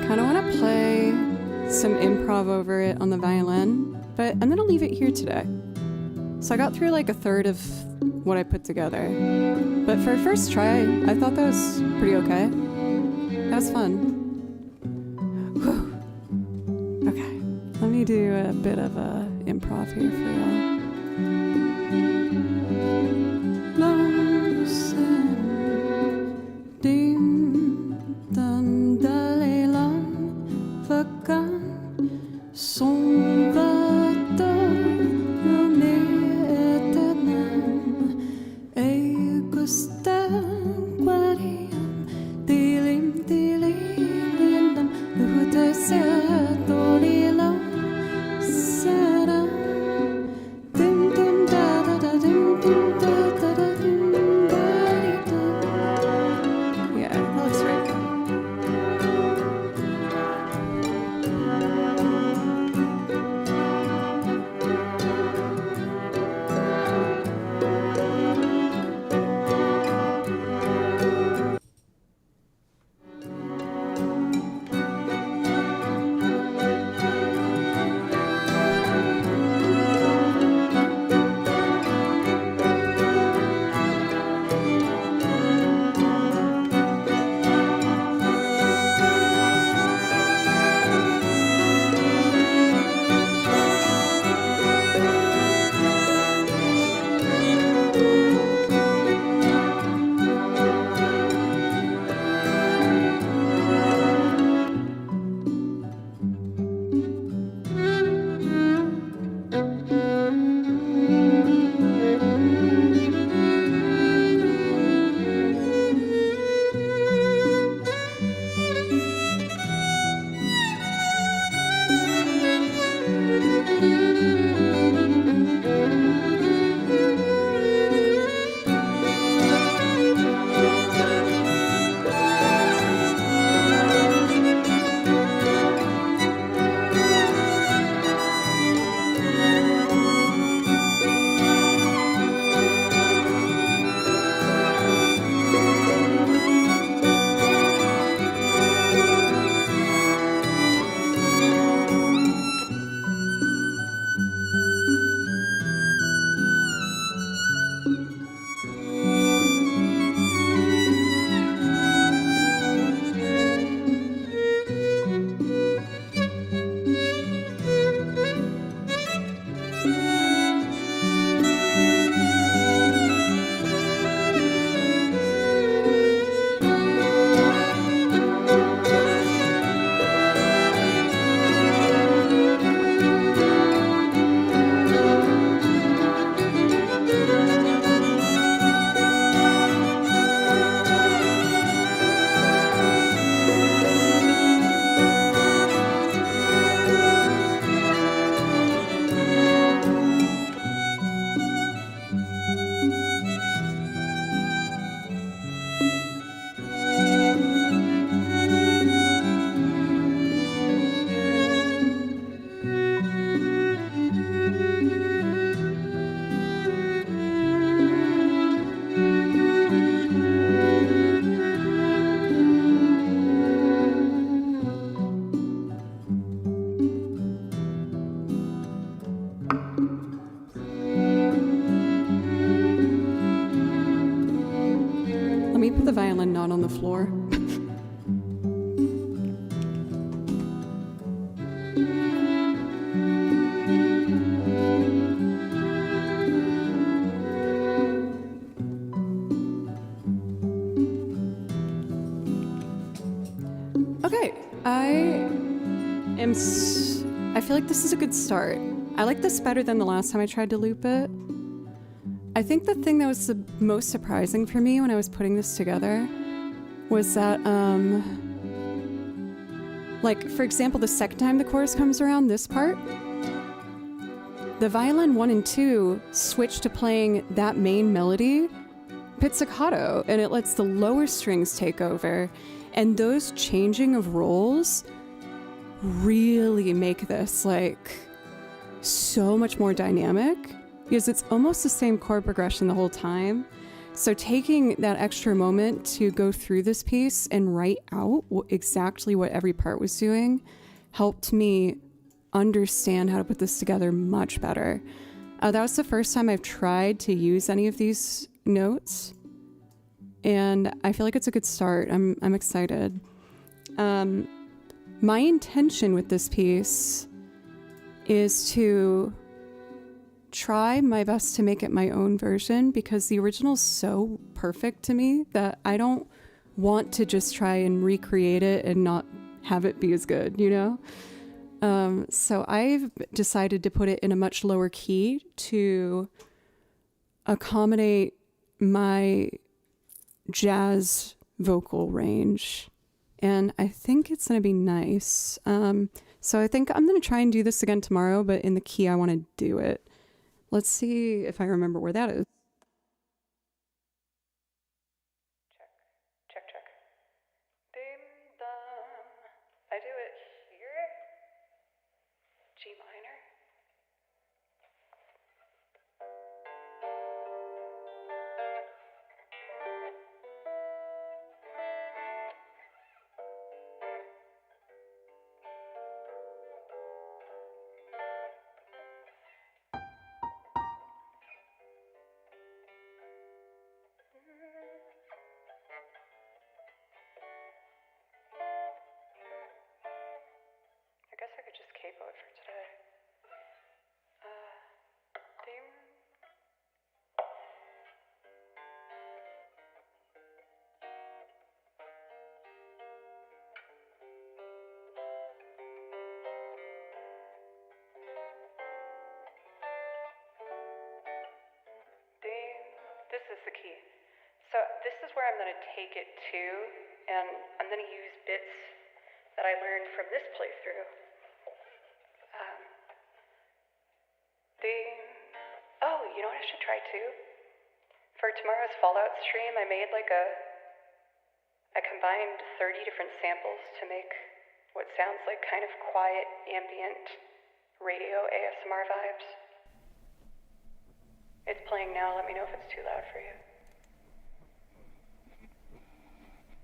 kind of want to play some improv over it on the violin, but I'm going to leave it here today. So I got through like a third of what I put together. But for a first try, I thought that was pretty okay. That was fun. Whew. Okay, let me do a bit of a improv here for y'all. The violin not on the floor. Okay, I feel like this is a good start. I like this better than the last time I tried to loop it. I think the thing that was the most surprising for me when I was putting this together was that, like, for example, the second time the chorus comes around, this part, the violin 1 and 2 switch to playing that main melody pizzicato, and it lets the lower strings take over. And those changing of roles really make this, like, so much more dynamic, because it's almost the same chord progression the whole time. So taking that extra moment to go through this piece and write out exactly what every part was doing helped me understand how to put this together much better. That was the first time I've tried to use any of these notes, and I feel like it's a good start. I'm excited. My intention with this piece is to try my best to make it my own version, because the original's so perfect to me that I don't want to just try and recreate it and not have it be as good, you know? So I've decided to put it in a much lower key to accommodate my jazz vocal range. And I think it's going to be nice. So I think I'm going to try and do this again tomorrow, but in the key I want to do it. Let's see if I remember where that is. Check, check. Dim dum. I do it here. G minor. I guess I could just capo it for today. Dim. Dim. This is the key. So this is where I'm going to take it to, and I'm going to use bits that I learned from this playthrough. Oh, you know what I should try too? For tomorrow's Fallout stream, I made I combined 30 different samples to make what sounds like kind of quiet, ambient radio ASMR vibes. It's playing now, let me know if it's too loud for you.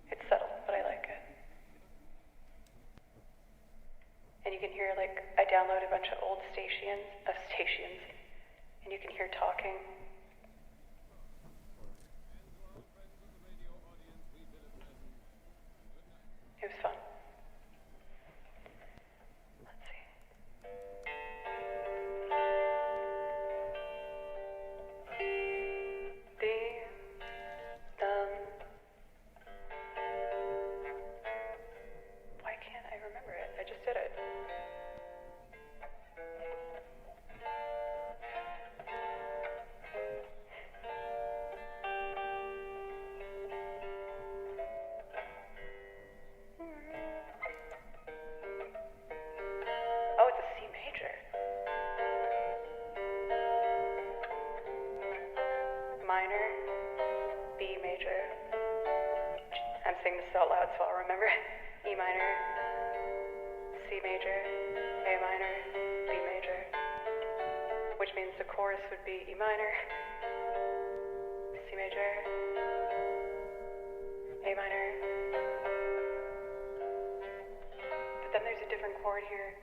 It's subtle, but I like it. And you can hear, I downloaded a bunch of old stations, and you can hear talking. It was fun. Let's see. Why can't I remember it? I just did it. Oh, it's a C major. Minor, B major. I'm saying this out loud so I'll remember. E minor, C major, A minor, B major. Which means the chorus would be E minor, C major, A minor. But then there's a different chord here.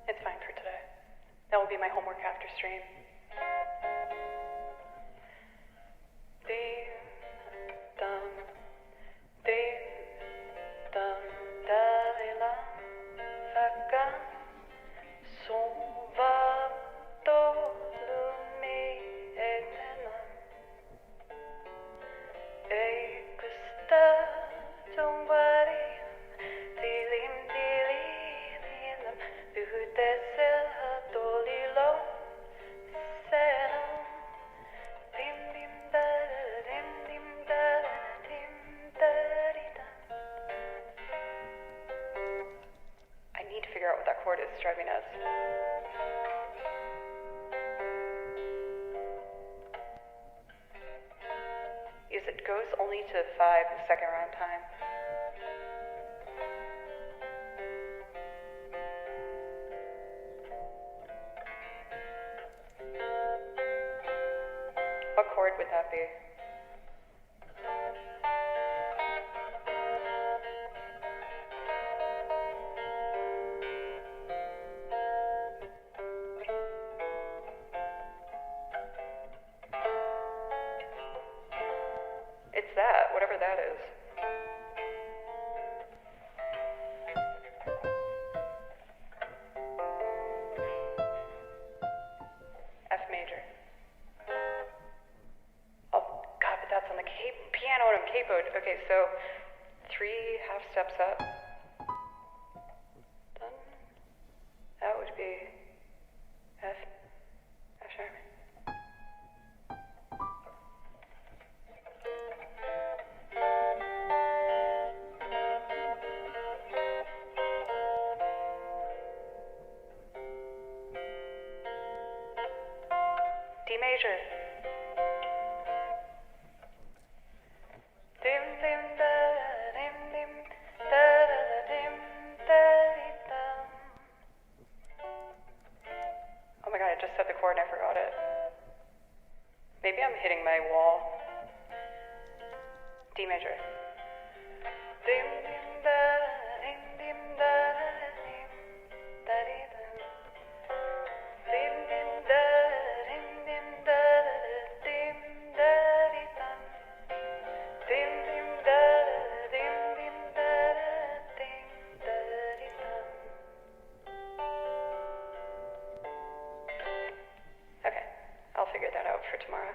It's fine for today. That will be my homework after stream. It's driving me nuts. Is it goes only to 5 the second round time. What chord would that be? It's that, whatever that is. F major. Oh, God, but that's on the piano and I'm capoed. Okay, so 3 half steps up. Done. That would be F sharp. D major. Dim dim da dim dim da dim da dum. Oh my God, I just said the chord and I forgot it. Maybe I'm hitting my wall. D major. Dim dim da dim dim da dim da dum. Dim dim da dim dim da dim da dum. Dim dim da dim dim da dim da dum. Okay, I'll figure that out for tomorrow.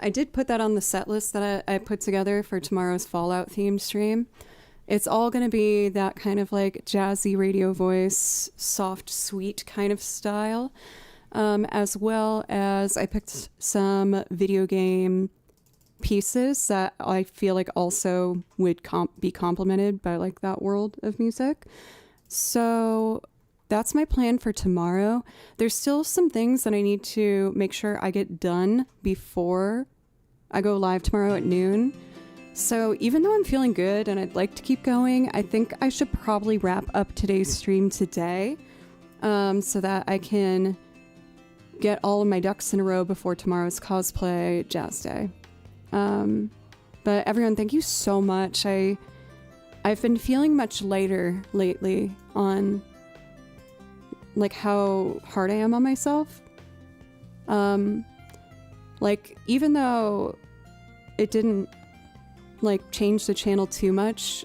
I did put that on the set list that I put together for tomorrow's Fallout themed stream. It's all going to be that kind of like jazzy radio voice, soft, sweet kind of style, as well as I picked some video game pieces that I feel like also would be complemented by like that world of music. So that's my plan for tomorrow. There's still some things that I need to make sure I get done before I go live tomorrow at noon. So even though I'm feeling good and I'd like to keep going, I think I should probably wrap up today's stream today, so that I can get all of my ducks in a row before tomorrow's cosplay jazz day. But everyone, thank you so much. I've been feeling much lighter lately on like how hard I am on myself. Like even though it didn't like change the channel too much,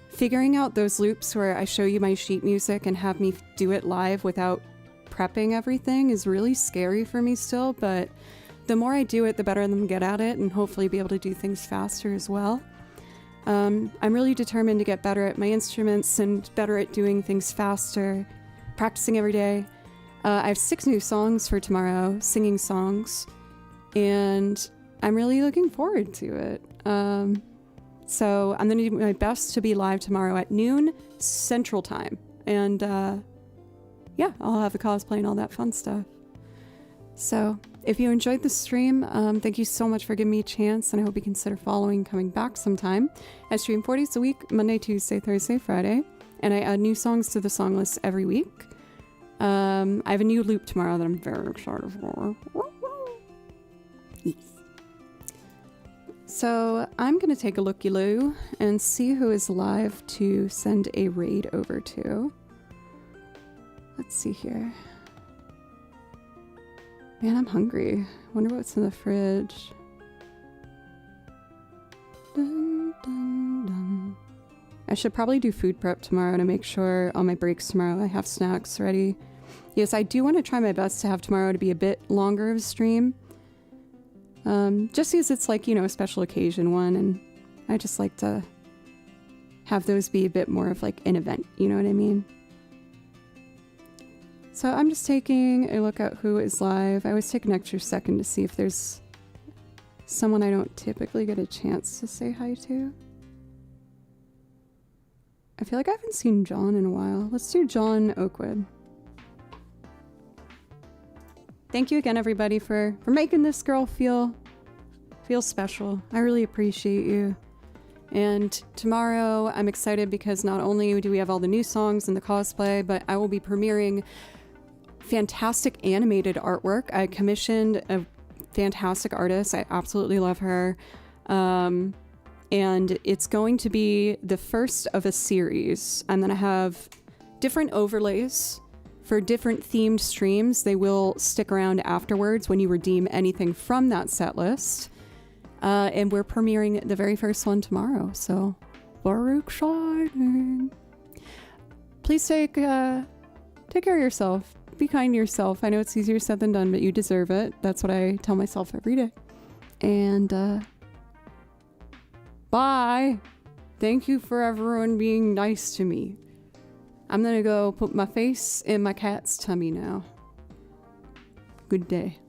figuring out those loops where I show you my sheet music and have me do it live without prepping everything is really scary for me still, but the more I do it, the better I'm get at it and hopefully be able to do things faster as well. I'm really determined to get better at my instruments and better at doing things faster, practicing every day. I have 6 new songs for tomorrow, singing songs, and I'm really looking forward to it. So I'm going to do my best to be live tomorrow at noon Central Time. And yeah, I'll have the cosplay and all that fun stuff. So if you enjoyed the stream, thank you so much for giving me a chance, and I hope you consider following, coming back sometime. I stream 4 days a week, Monday, Tuesday, Thursday, Friday, and I add new songs to the song list every week. I have a new loop tomorrow that I'm very excited for. Yes. So I'm going to take a looky-loo and see who is live to send a raid over to. Let's see here. Man, I'm hungry. Wonder what's in the fridge. Dun, dun, dun. I should probably do food prep tomorrow to make sure on my breaks tomorrow I have snacks ready. Yes, I do want to try my best to have tomorrow to be a bit longer of a stream. Just because it's like, you know, a special occasion one, and I just like to have those be a bit more of like an event, you know what I mean? So I'm just taking a look at who is live. I always take an extra second to see if there's someone I don't typically get a chance to say hi to. I feel like I haven't seen John in a while. Let's do John Oakwood. Thank you again, everybody, for making this girl feel special. I really appreciate you. And tomorrow I'm excited because not only do we have all the new songs and the cosplay, but I will be premiering fantastic animated artwork. I commissioned a fantastic artist. I absolutely love her. And it's going to be the first of a series. I'm going to have different overlays for different themed streams. They will stick around afterwards when you redeem anything from that set list. And we're premiering the very first one tomorrow. So very exciting. Please take care of yourself. Be kind to yourself. I know it's easier said than done, but you deserve it. That's what I tell myself every day. And bye. Thank you for everyone being nice to me. I'm gonna go put my face in my cat's tummy now. Good day.